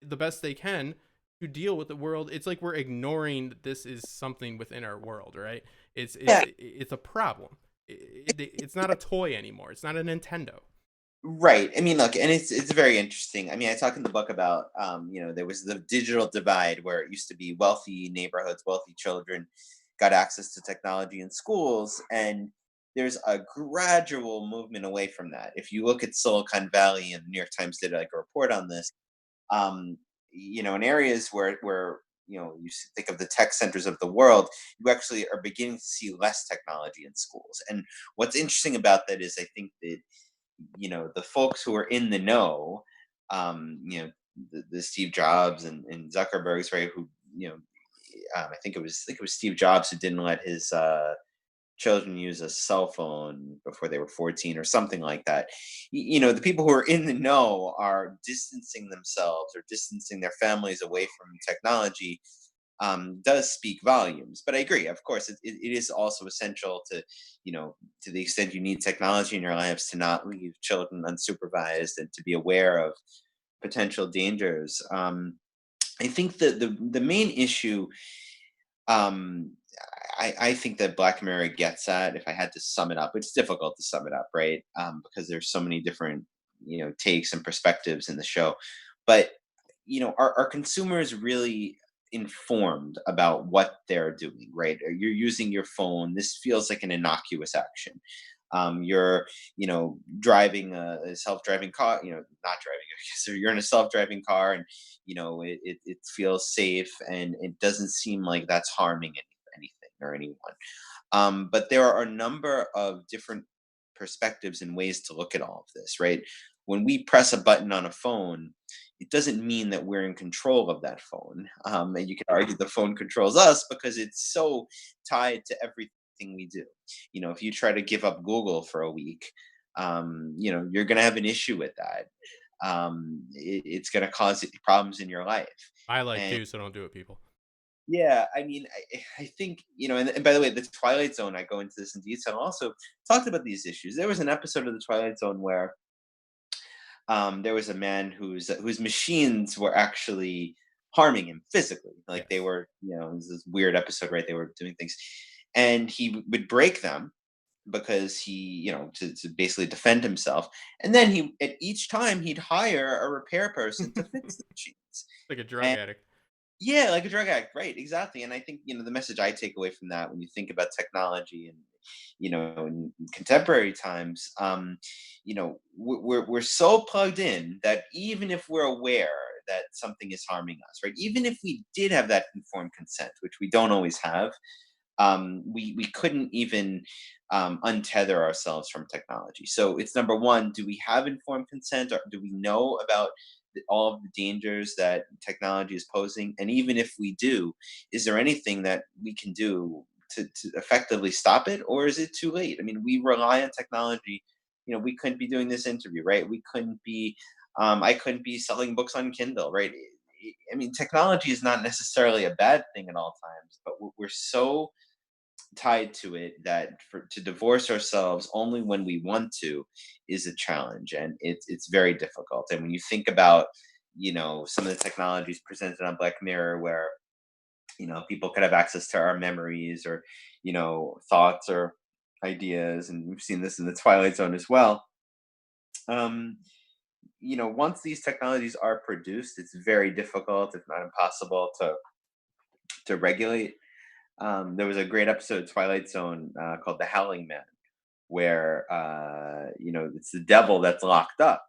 the best they can to deal with the world. It's like we're ignoring that this is something within our world, right? It's a problem. It's not a toy anymore. It's not a Nintendo. Right. I mean, look, and it's very interesting. I mean, I talk in the book about there was the digital divide where it used to be wealthy neighborhoods, wealthy children got access to technology in schools, and there's a gradual movement away from that. If you look at Silicon Valley, and the New York Times did like a report on this, um, in areas where think of the tech centers of the world, you actually are beginning to see less technology in schools. And what's interesting about that is I think that the folks who are in the know, the Steve Jobs and Zuckerberg's, right, who I think it was Steve Jobs who didn't let his children use a cell phone before they were 14 or something like that. The people who are in the know are distancing themselves or distancing their families away from technology, does speak volumes. But I agree, of course, it is also essential to the extent you need technology in your lives, to not leave children unsupervised and to be aware of potential dangers. I think that the main issue, um, I think that Black Mirror gets at, if I had to sum it up, it's difficult to sum it up, right? Because there's so many different, takes and perspectives in the show. But, are consumers really informed about what they're doing, right? Or you're using your phone. This feels like an innocuous action. You're, driving a self-driving car, not driving, I guess, or you're in a self-driving car, and, it feels safe, and it doesn't seem like that's harming anything or anyone. But there are a number of different perspectives and ways to look at all of this, right? When we press a button on a phone, it doesn't mean that we're in control of that phone. And you can argue the phone controls us because it's so tied to everything we do. If you try to give up Google for a week, you're going to have an issue with that. It's going to cause problems in your life. I like And to, so don't do it, people. yeah, I mean, I think, and by the way, the Twilight Zone, I go into this in detail, also talked about these issues. There was an episode of the Twilight Zone where there was a man whose machines were actually harming him physically. Like they Yes. were, it was this weird episode, right? They were doing things, and he would break them because he, to basically defend himself. And then at each time he'd hire a repair person to fix the machines. Like a drug addict. Yeah, like a drug addict, right? Exactly. And I think the message I take away from that, when you think about technology and in contemporary times, we're so plugged in that even if we're aware that something is harming us, right? Even if we did have that informed consent, which we don't always have, we couldn't even untether ourselves from technology. So it's number one: do we have informed consent, or do we know about all of the dangers that technology is posing? And even if we do, is there anything that we can do to effectively stop it, or is it too late? I mean, we rely on technology. We couldn't be doing this interview, right? We couldn't be. I couldn't be selling books on Kindle, right? I mean, technology is not necessarily a bad thing at all times, but we're so tied to it that to divorce ourselves only when we want to is a challenge, and it's very difficult. And when you think about some of the technologies presented on Black Mirror, where people could have access to our memories, or thoughts or ideas, and we've seen this in the Twilight Zone as well. um Once these technologies are produced, it's very difficult, if not impossible, to regulate. There was a great episode of Twilight Zone called "The Howling Myth," where it's the devil that's locked up,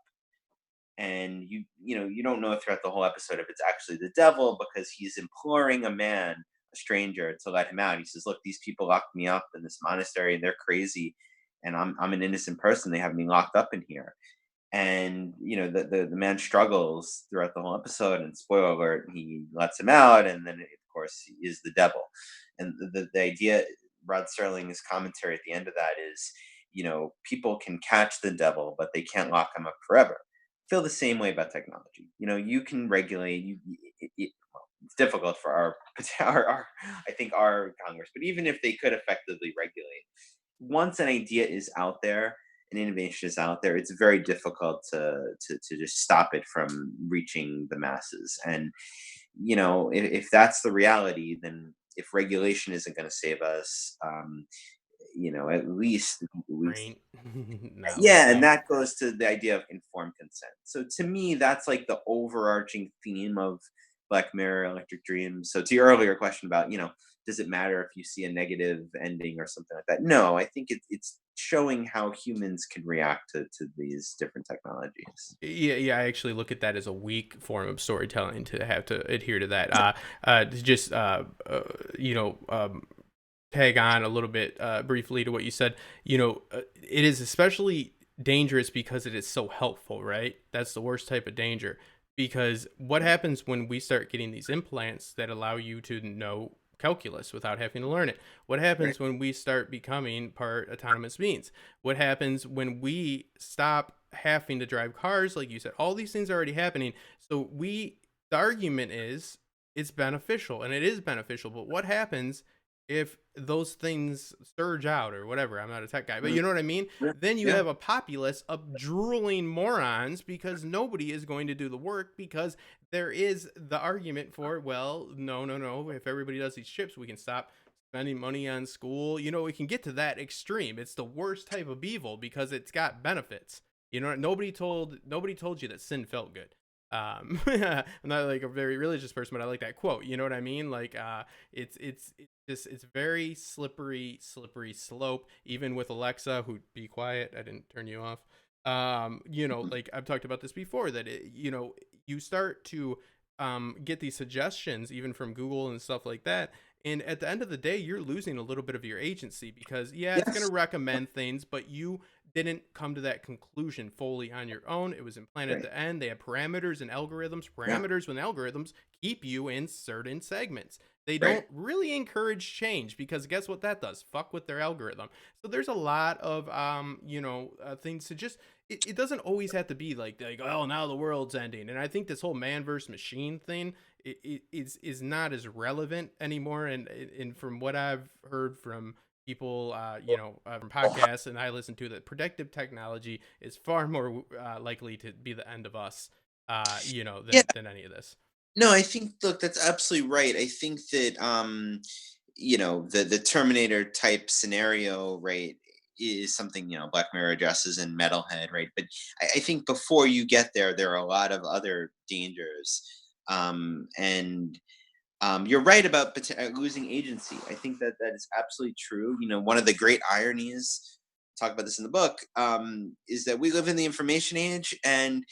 and you don't know throughout the whole episode if it's actually the devil, because he's imploring a stranger, to let him out. He says, "Look, these people locked me up in this monastery, and they're crazy, and I'm an innocent person. They have me locked up in here." And the man struggles throughout the whole episode, and spoiler alert, he lets him out, and then of course he is the devil. And the idea, Rod Serling's commentary at the end of that is, people can catch the devil, but they can't lock him up forever. Feel the same way about technology. You can regulate. Well, it's difficult for our I think our Congress, but even if they could effectively regulate, once an idea is out there, an innovation is out there, it's very difficult to just stop it from reaching the masses. And if that's the reality, then if regulation isn't going to save us, at least, Brain. Not yeah. And listening. that goes to the idea of informed consent. So to me, that's like the overarching theme of Black Mirror, Electric Dreams. So to your earlier question about, does it matter if you see a negative ending or something like that? No, I think it's showing how humans can react to these different technologies. Yeah, yeah, I actually look at that as a weak form of storytelling to have to adhere to that. To just you know, tag on a little bit briefly to what you said. It is especially dangerous because it is so helpful, right? That's the worst type of danger. Because what happens when we start getting these implants that allow you to know calculus without having to learn it? What Right. happens when we start becoming part autonomous beings? What happens when we stop having to drive cars, like you said? All these things are already happening. So the argument is it's beneficial, and it is beneficial. But what happens if those things surge out or whatever? I'm not a tech guy, but Mm, you know what I mean? yeah. Then you Yeah. have a populace of drooling morons because nobody is going to do the work, because there is the argument for, well, no, no, no. If everybody does these chips, we can stop spending money on school. We can get to that extreme. It's the worst type of evil because it's got benefits. Nobody told you that sin felt good. I'm not like a very religious person, but I like that quote. You know what I mean? Like, it's very slippery slope. Even with Alexa, who be quiet, I didn't turn you off. Like I've talked about this before, that you start to get these suggestions even from Google and stuff like that. And at the end of the day, you're losing a little bit of your agency because, yeah, it's going to Yes. recommend things, but you didn't come to that conclusion fully on your own. It was implanted at Right. the end. They have parameters and algorithms. Yeah. Parameters with algorithms keep you in certain segments. They Right. don't really encourage change because guess what that does? Fuck with their algorithm. So there's a lot of things to just it doesn't always have to be like, oh, now the world's ending. And I think this whole man versus machine thing is not as relevant anymore. And from what I've heard from people, from podcasts and I listen to, that predictive technology is far more likely to be the end of us, Yeah. than any of this. No, I think, look, that's absolutely right. I think that the Terminator type scenario, right, is something, Black Mirror addresses in Metalhead, right? But I think before you get there, there are a lot of other dangers. And You're right about losing agency. I think that that is absolutely true. You know, one of the great ironies, talk about this in the book, is that we live in the information age, and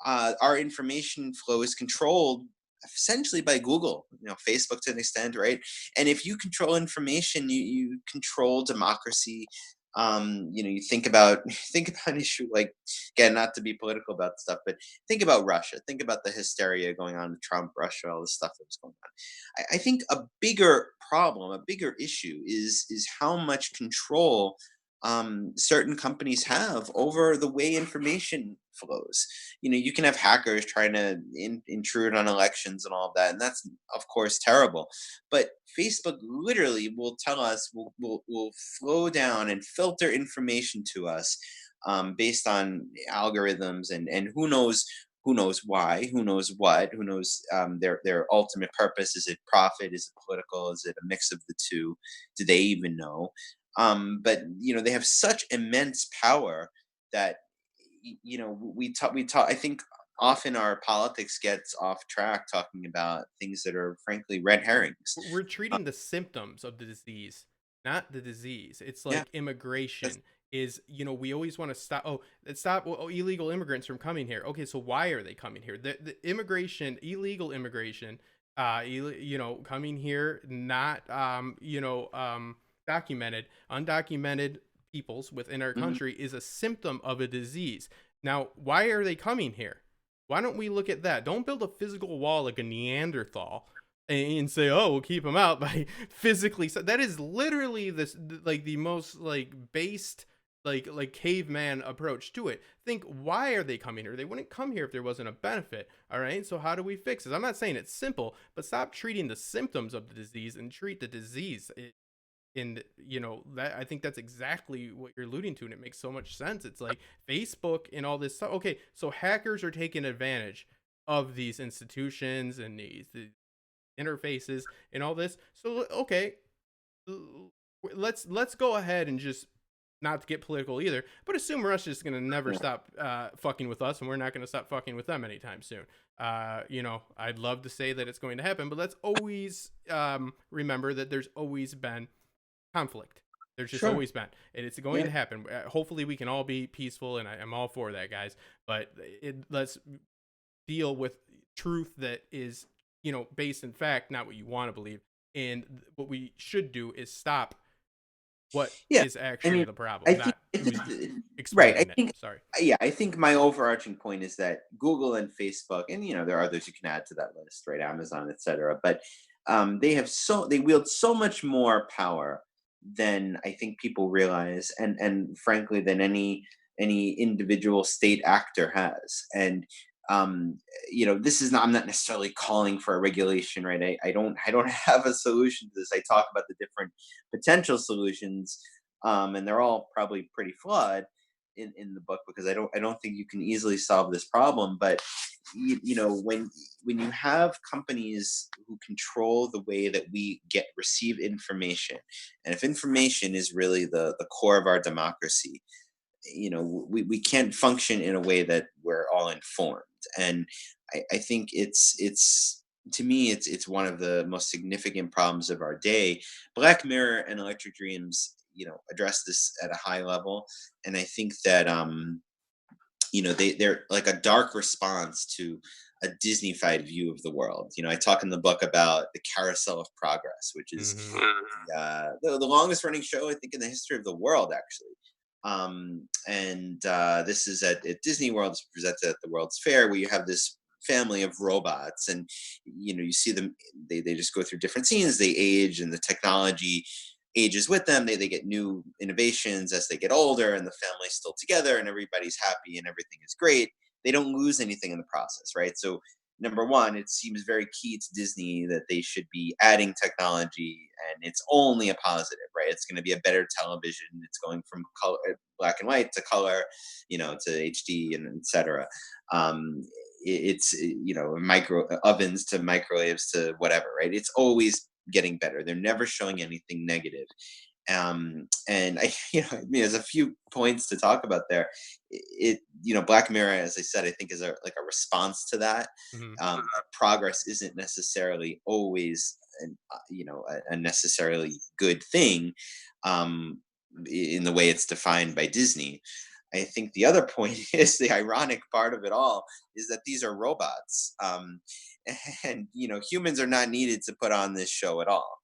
our information flow is controlled essentially by Google, you know, Facebook to an extent, right? And if you control information, you control democracy. You know, you think about think about an issue like, again, not to be political about stuff, but think about Russia. Think about the hysteria going on with Trump, Russia, all the stuff that was going on. I think a bigger problem, a bigger issue is how much control certain companies have over the way information flows. You know, you can have hackers trying to intrude on elections and all of that, and that's of course terrible. But Facebook literally will tell us, will flow down and filter information to us based on algorithms, and who knows why, who knows what, who knows their ultimate purpose. Is it profit? Is it political? Is it a mix of the two? Do they even know? But you know, they have such immense power that you know, we talk. I think often our politics gets off track talking about things that are frankly red herrings. We're Uh, treating the symptoms of the disease, not the disease. It's yeah, like that's immigration is, we always want to stop. Oh, stop illegal immigrants from coming here. Okay, so why are they coming here? The immigration, illegal immigration, coming here, not, documented, undocumented peoples within our mhm, country is a symptom of a disease. Now, why are they coming here? Why don't we look at that? Don't build a physical wall like a Neanderthal and say, "Oh, we'll keep them out by physically." So that is literally this, like the most like based, like caveman approach to it. Think, why are they coming here? They wouldn't come here if there wasn't a benefit. All right. So how do we fix this? I'm not saying it's simple, but stop treating the symptoms of the disease and treat the disease. And that, I think that's exactly what you're alluding to, and it makes so much sense. It's like Facebook and all this stuff. Okay, so hackers are taking advantage of these institutions and the interfaces and all this. So okay, let's go ahead and just, not to get political either, but assume Russia's just gonna never yeah, stop fucking with us, and we're not gonna stop fucking with them anytime soon. I'd love to say that it's going to happen, but let's always remember that there's always been conflict. There's just sure, always been, and it's going yeah, to happen. Hopefully, we can all be peaceful, and I'm all for that, guys. But let's deal with truth that is, based in fact, not what you want to believe. And what we should do is stop what yeah. is I actually mean, the problem, I think not it's who's right. I exploiting it. think Sorry. yeah, I think my overarching point is that Google and Facebook, and you know, there are others you can add to that list, right? Amazon, etc. But they wield so much more power than I think people realize, and frankly, than any individual state actor has. And um, you know, this is not. I'm not necessarily calling for a regulation, right? I don't have a solution to this. I talk about the different potential solutions, and they're all probably pretty flawed in the book, because I don't think you can easily solve this problem. But you know, when you have companies who control the way that we get receive information, and if information is really the core of our democracy, you know, we can't function in a way that we're all informed. And I think it's to me it's one of the most significant problems of our day. Black Mirror and Electric Dreams, you know, address this at a high level, and I think that you know, they're like a dark response to a Disneyfied view of the world. You know, I talk in the book about the Carousel of Progress, which is Mm-hmm. the longest running show I think in the history of the world, actually. And this is at Disney World. It's presented at the World's Fair, where you have this family of robots, and you know, you see them. They just go through different scenes. They age, and the technology ages with them. They get new innovations as they get older, and the family's still together, and everybody's happy, and everything is great. They don't lose anything in the process, right? So number one, it seems very key to Disney that they should be adding technology, and it's only a positive, right? It's going to be a better television. It's going from color, black and white, to color, you know, to HD, and etc. It's you know, micro ovens to microwaves to whatever, right? It's always getting better. They're never showing anything negative. And I, there's a few points to talk about there. Black Mirror, as I said, I think is a response to that. Hmm. Progress isn't necessarily always a necessarily good thing, um, in the way it's defined by Disney. I think the other point is the ironic part of it all is that these are robots, and humans are not needed to put on this show at all.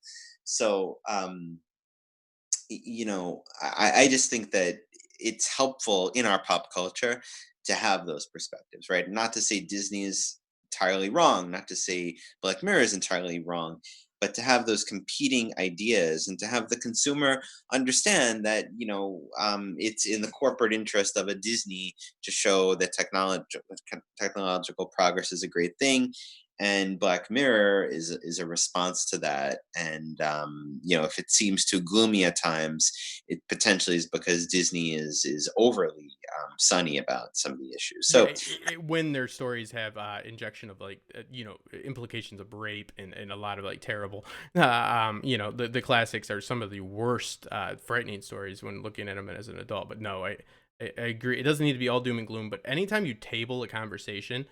So I just think that it's helpful in our pop culture to have those perspectives, right? Not to say Disney is entirely wrong, not to say Black Mirror is entirely wrong, but to have those competing ideas and to have the consumer understand that it's in the corporate interest of a Disney to show that technological progress is a great thing, and Black Mirror is a response to that. And if it seems too gloomy at times, it potentially is because Disney is overly sunny about some of the issues. Yeah, So when their stories have injection of like implications of rape and a lot of like terrible, the classics are some of the worst frightening stories when looking at them as an adult. But no, I agree. It doesn't need to be all doom and gloom. But anytime you table a conversation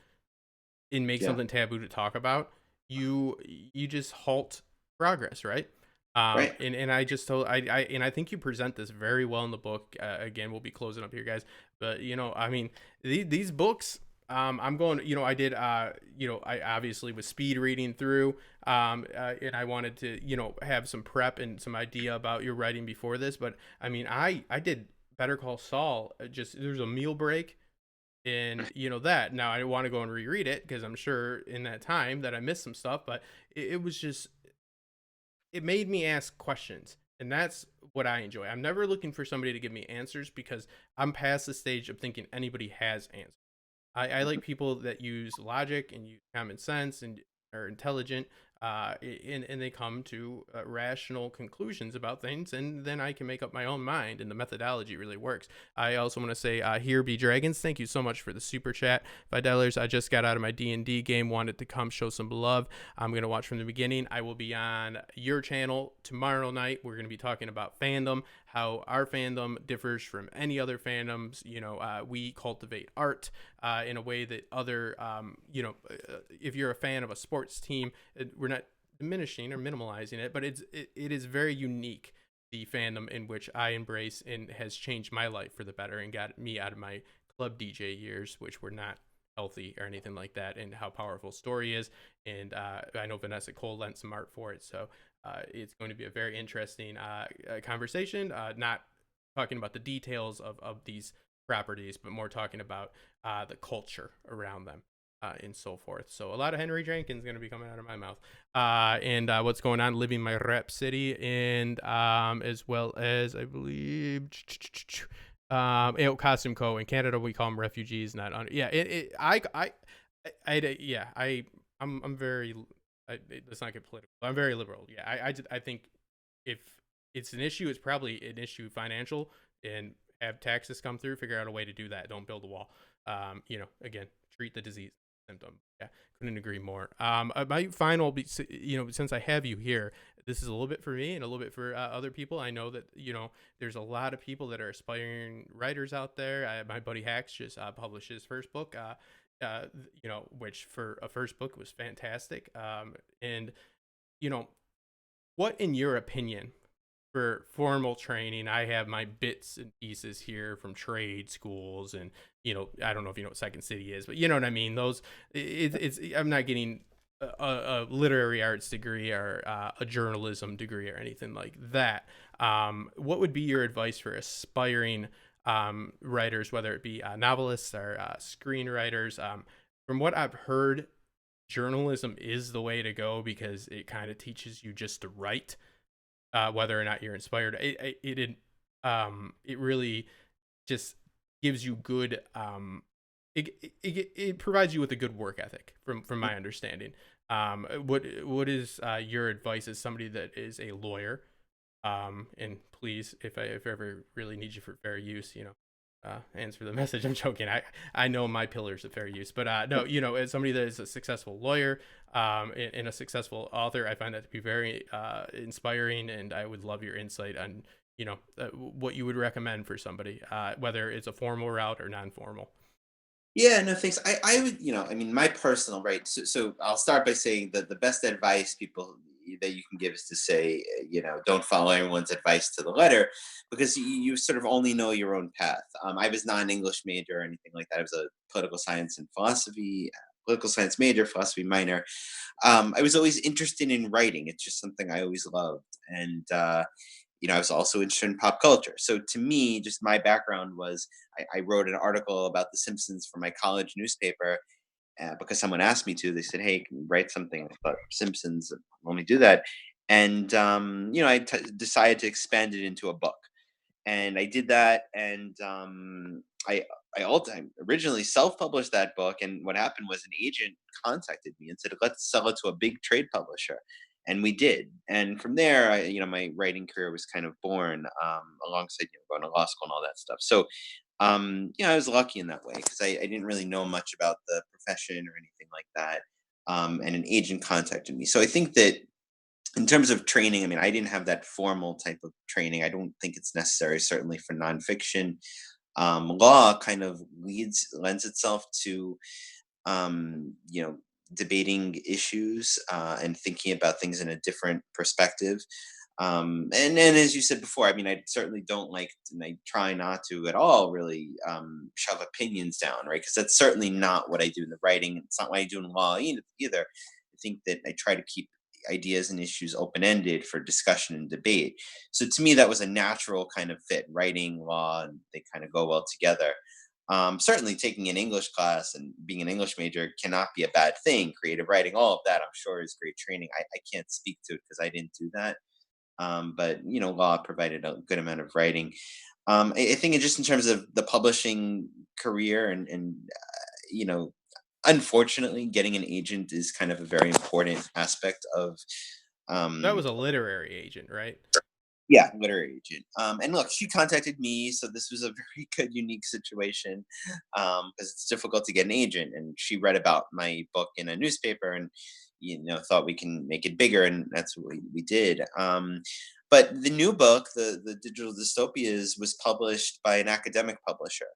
and make yeah, something taboo to talk about, you just halt progress, right? right. And I just told I think you present this very well in the book. Again, we'll be closing up here, guys. But I mean, these books. I'm going. I did. I obviously was speed reading through. And I wanted to, have some prep and some idea about your writing before this. But I mean, I did Better Call Saul. Just there's a meal break and that now I want to go and reread it because I'm sure in that time that I missed some stuff, but it was just it made me ask questions, and that's what I enjoy. I'm never looking for somebody to give me answers because I'm past the stage of thinking anybody has answers. I like people that use logic and use common sense and are intelligent, and they come to rational conclusions about things, and then I can make up my own mind, and the methodology really works. I also want to say, here be dragons. Thank you so much for the super chat, $5. I just got out of my D&D game, wanted to come show some love. I'm gonna watch from the beginning. I will be on your channel tomorrow night. We're gonna be talking about fandom, how our fandom differs from any other fandoms. We cultivate art in a way that other, if you're a fan of a sports team, we're not diminishing or minimalizing it, but it is very unique. The fandom in which I embrace and has changed my life for the better and got me out of my club DJ years, which were not healthy or anything like that, and how powerful story is. And I know Vanessa Cole lent some art for it, so it's going to be a very interesting conversation. Not talking about the details of these properties, but more talking about the culture around them. And so forth. So a lot of Henry Jenkins going to be coming out of my mouth. And what's going on, living my rep city, and as well as I believe Costume Co. In Canada we call them refugees, not on. Yeah, I'm very. Let's not get political. I'm very liberal. Yeah, I think if it's an issue, it's probably an issue financial, and have taxes come through, figure out a way to do that. Don't build a wall. Again, treat the disease symptom. Yeah, couldn't agree more. My final, since I have you here, this is a little bit for me and a little bit for other people. I know that there's a lot of people that are aspiring writers out there. My buddy Hacks just published his first book. Which for a first book was fantastic. And what, in your opinion, for formal training, I have my bits and pieces here from trade schools, and I don't know if you know what Second City is, but you know what I mean. Those, it's I'm not getting a literary arts degree or a journalism degree or anything like that. What would be your advice for aspiring writers, whether it be novelists or screenwriters? From what I've heard, journalism is the way to go because it kind of teaches you just to write, whether or not you're inspired. It really just gives you good. It provides you with a good work ethic, from my understanding. What is your advice as somebody that is a lawyer? And please, if I ever really need you for fair use, answer the message. I'm joking. I know my pillars of fair use, but no, as somebody that is a successful lawyer, and a successful author, I find that to be very inspiring, and I would love your insight on what you would recommend for somebody, whether it's a formal route or non-formal. Yeah, no, thanks. I would, I mean, my personal, right. So I'll start by saying that the best advice people that you can give is to say, don't follow everyone's advice to the letter, because you sort of only know your own path. I was not an English major or anything like that. I was a political science and philosophy, political science major, philosophy minor. I was always interested in writing. It's just something I always loved. And, I was also interested in pop culture. So to me, just my background was I wrote an article about The Simpsons for my college newspaper because someone asked me to. They said, "Hey, can you write something about Simpsons? Let me do that." And I decided to expand it into a book, and I did that. And I originally self-published that book, and what happened was an agent contacted me and said, "Let's sell it to a big trade publisher," and we did. And from there, my writing career was kind of born, alongside going to law school and all that stuff. So I was lucky in that way because I didn't really know much about the profession or anything like that. And an agent contacted me. So I think that in terms of training, I mean, I didn't have that formal type of training. I don't think it's necessary, certainly for nonfiction. Law kind of lends itself to, debating issues and thinking about things in a different perspective. And then, as you said before, I mean, I certainly don't like, and I try not to at all really shove opinions down, right? Because that's certainly not what I do in the writing. It's not what I do in law either. I think that I try to keep ideas and issues open ended for discussion and debate. So to me, that was a natural kind of fit, writing, law, and they kind of go well together. Certainly, taking an English class and being an English major cannot be a bad thing. Creative writing, all of that, I'm sure, is great training. I can't speak to it because I didn't do that. But law provided a good amount of writing. I think just in terms of the publishing career, and you know, unfortunately, getting an agent is kind of a very important aspect of That um, was a literary agent, right? yeah, literary agent. And look, she contacted me, so this was a very good, unique situation, because it's difficult to get an agent. And she read about my book in a newspaper, and thought we can make it bigger, and that's what we did. But the new book, the Digital Dystopias, was published by an academic publisher,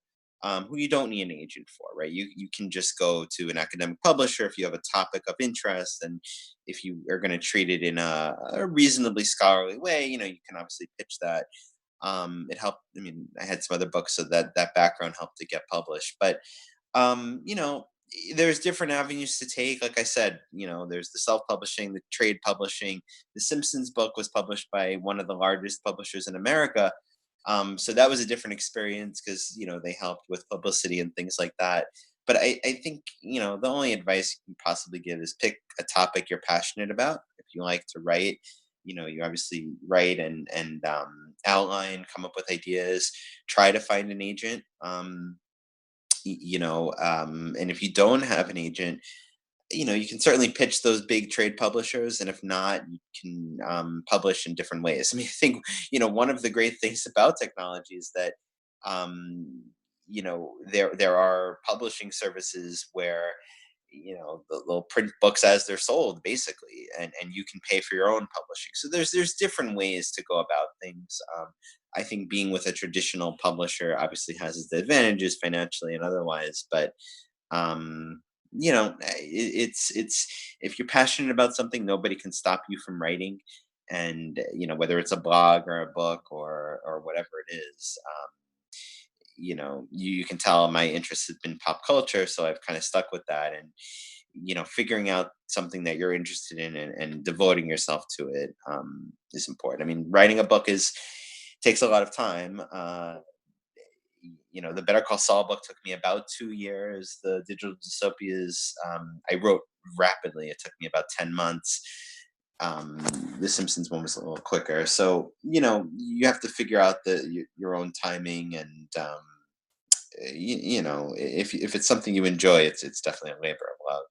who you don't need an agent for, right? You can just go to an academic publisher if you have a topic of interest, and if you are going to treat it in a reasonably scholarly way, you can obviously pitch that. It helped. I mean, I had some other books, so that background helped to get published. But um, you know, there's different avenues to take. Like I said, there's the self-publishing, the trade publishing. The Simpsons book was published by one of the largest publishers in America. So that was a different experience because they helped with publicity and things like that. But I think the only advice you can possibly give is pick a topic you're passionate about. If you like to write, you obviously write and outline, come up with ideas, try to find an agent. And if you don't have an agent, you can certainly pitch those big trade publishers, and if not, you can publish in different ways. I mean, I think one of the great things about technology is that there are publishing services where they'll print books as they're sold, basically, and you can pay for your own publishing. So there's different ways to go about things. I think being with a traditional publisher obviously has its advantages financially and otherwise, but it's if you're passionate about something, nobody can stop you from writing. And whether it's a blog or a book or whatever it is, you can tell my interest has been pop culture, so I've kind of stuck with that. And figuring out something that you're interested in, and devoting yourself to it, is important. I mean, writing a book is takes a lot of time. The Better Call Saul book took me about 2 years. The Digital Dystopias, I wrote rapidly. It took me about 10 months. The Simpsons one was a little quicker. So you have to figure out your own timing, and if it's something you enjoy, it's definitely a labor of love.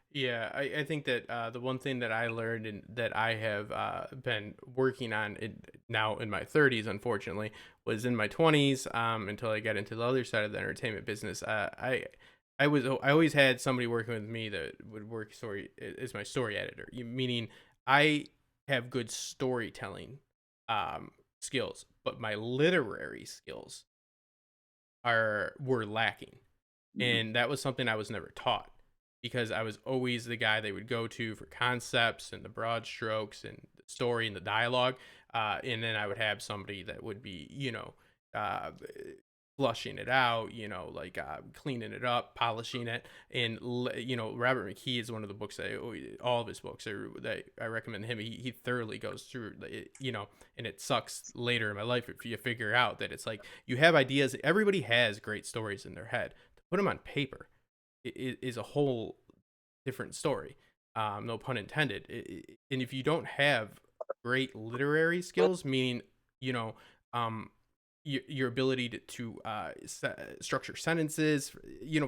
Yeah, I think that the one thing that I learned and that I have been working on now in my 30s, unfortunately, was in my 20s, until I got into the other side of the entertainment business. I always had somebody working with me that would work as my story editor, meaning I have good storytelling, skills, but my literary skills were lacking. And that was something I was never taught, because I was always the guy they would go to for concepts and the broad strokes and the story and the dialogue. And then I would have somebody that would be, uh, flushing it out, like cleaning it up, polishing it. And, Robert McKay is one of the books all of his books that I recommend him. He thoroughly goes through, and it sucks later in my life if you figure out that it's like you have ideas. Everybody has great stories in their head. To put them on paper is a whole different story. No pun intended. And if you don't have great literary skills, meaning, your ability to structure sentences,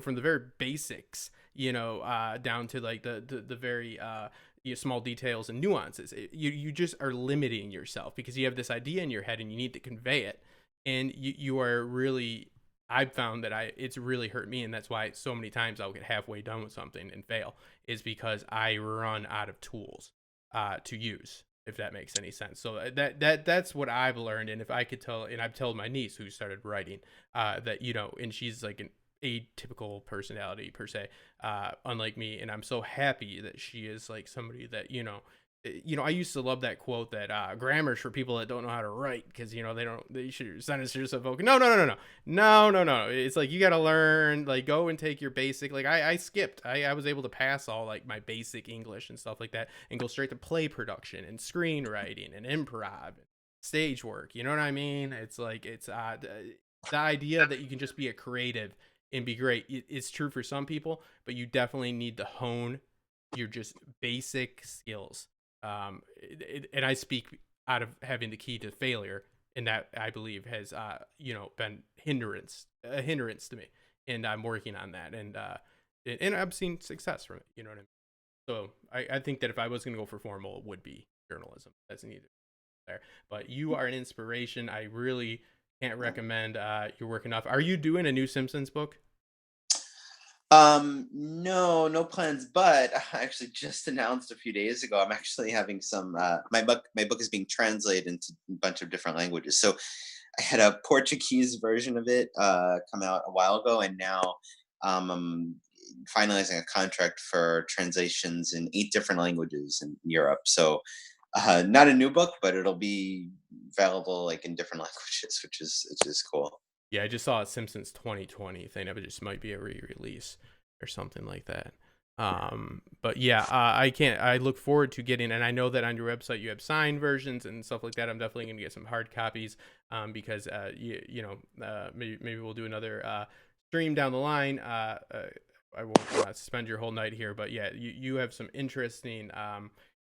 from the very basics, down to like the very small details and nuances. You just are limiting yourself because you have this idea in your head and you need to convey it, and you are really. I've found that it's really hurt me, and that's why so many times I'll get halfway done with something and fail, is because I run out of tools to use, if that makes any sense. So that's what I've learned. And if I could tell, and I've told my niece who started writing that, and she's like an atypical personality per se, unlike me, and I'm so happy that she is like somebody that, I used to love that quote that grammar's for people that don't know how to write, because they should sentence yourself. No. It's like you got to learn, like go and take your basic. Like I skipped. I was able to pass all like my basic English and stuff like that, and go straight to play production and screenwriting and improv, and stage work. You know what I mean? It's like the idea that you can just be a creative and be great. It's true for some people, but you definitely need to hone your just basic skills. And I speak out of having the key to failure, and that I believe has been a hindrance to me, and I'm working on that, and I've seen success from it. You know what I mean? So I think that if I was going to go for formal, it would be journalism. That's needed there. But you are an inspiration. I really can't recommend your work enough. Are you doing a new Simpsons book? No plans, but I actually just announced a few days ago I'm actually having some my book is being translated into a bunch of different languages. So I had a Portuguese version of it come out a while ago, and now I'm finalizing a contract for translations in 8 different languages in Europe. So not a new book, but it'll be available like in different languages, which is cool. Yeah, I just saw a Simpsons 2020 thing. It just might be a re-release or something like that. But yeah, I look forward to getting, and I know that on your website you have signed versions and stuff like that. I'm definitely going to get some hard copies, because maybe we'll do another stream down the line. I won't spend your whole night here, but yeah, you have some interesting,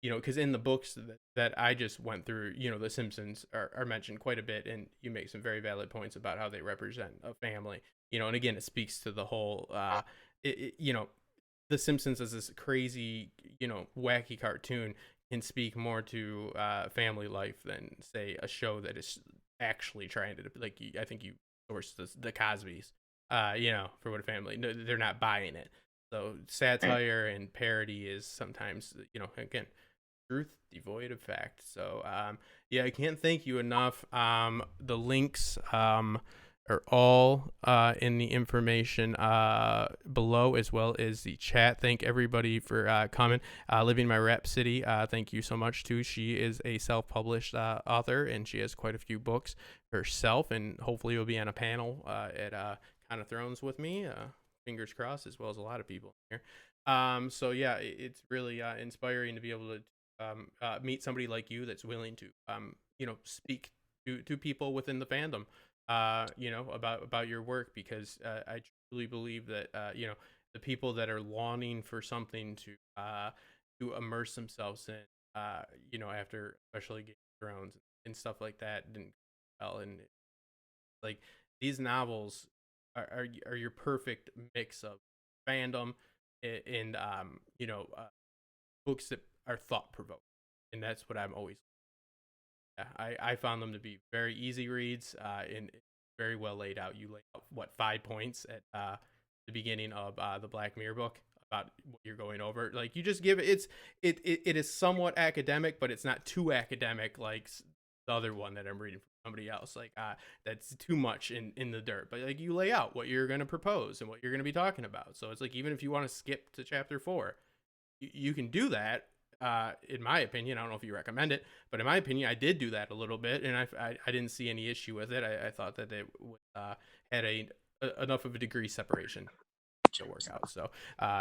because in the books that I just went through, the Simpsons are mentioned quite a bit, and you make some very valid points about how they represent a family, and again, it speaks to the whole, the Simpsons as this crazy, wacky cartoon can speak more to family life than, say, a show that is actually trying to, like, I think you sourced the Cosbys, for What a Family. No, they're not buying it. So satire and parody is sometimes, again, truth devoid of fact. So I can't thank you enough. The links are all in the information below, as well as the chat. Thank everybody for coming. Living My Rhapsody, thank you so much too. She is a self-published author, and she has quite a few books herself, and hopefully will be on a panel at Kind of Thrones with me, fingers crossed, as well as a lot of people here. So yeah, it's really inspiring to be able to meet somebody like you that's willing to speak to people within the fandom about your work, because I truly believe that the people that are longing for something to immerse themselves in, after especially Game of Thrones and stuff like that, didn't well, and like these novels are your perfect mix of fandom and books that are thought provoking, and that's what I'm always. Yeah, I found them to be very easy reads, and very well laid out. You lay out 5 points at the beginning of the Black Mirror book about what you're going over. Like you just give it. It is somewhat academic, but it's not too academic. Like the other one that I'm reading from somebody else. Like, that's too much in the dirt. But like, you lay out what you're gonna propose and what you're gonna be talking about. So it's like, even if you want to skip to chapter 4, you can do that. In my opinion, I don't know if you recommend it, but in my opinion, I did do that a little bit, and I didn't see any issue with it. I thought that it had enough of a degree separation to work out. So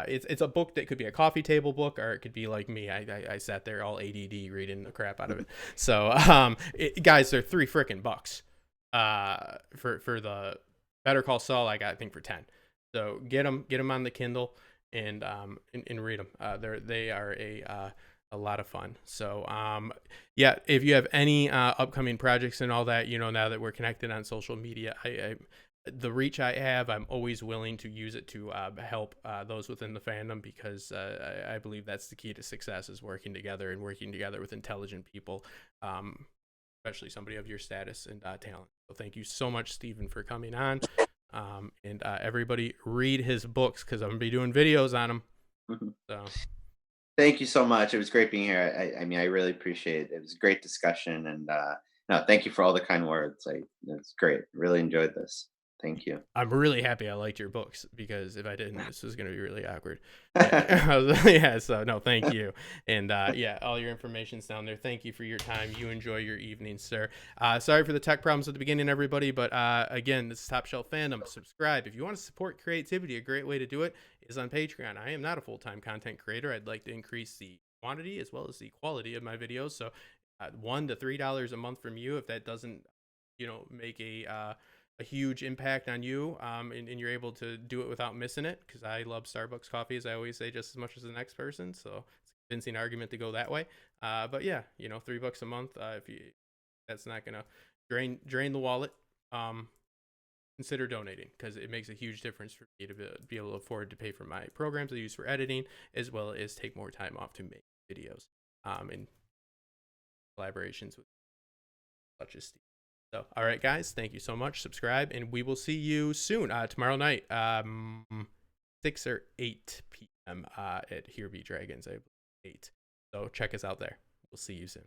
it's a book that could be a coffee table book, or it could be like me. I sat there all ADD reading the crap out of it. So guys, they're $3 frickin' bucks for the Better Call Saul. I got, I think, for 10. So get them on the Kindle and read them. They are a lot of fun. So yeah, if you have any upcoming projects and all that, now that we're connected on social media, the reach I have, I'm always willing to use it to help those within the fandom, because I believe that's the key to success, is working together and working together with intelligent people, especially somebody of your status and talent. So thank you so much, Stephen, for coming on. And everybody read his books, because I'm going to be doing videos on them. So thank you so much. It was great being here. I mean, I really appreciate it. It was a great discussion. And no, thank you for all the kind words. It's great. Really enjoyed this. Thank you. I'm really happy I liked your books, because if I didn't, this was going to be really awkward. Yeah, so no, thank you. And yeah, all your information's down there. Thank you for your time. You enjoy your evening, sir. Sorry for the tech problems at the beginning, everybody, but again, this is Top Shelf Fandom. Subscribe. If you want to support creativity, a great way to do it is on Patreon. I am not a full-time content creator. I'd like to increase the quantity as well as the quality of my videos. So $1 to $3 a month from you, if that doesn't, make a huge impact on you, and you're able to do it without missing it, because I love Starbucks coffee, as I always say, just as much as the next person. So it's a convincing argument to go that way. But yeah, $3 a month, if that's not gonna drain the wallet, consider donating, because it makes a huge difference for me to be able to afford to pay for my programs I use for editing, as well as take more time off to make videos, and collaborations with such as Steve. So, all right, guys, thank you so much. Subscribe, and we will see you soon. Tomorrow night, 6 or 8 p.m. At Here Be Dragons, I believe 8. So check us out there. We'll see you soon.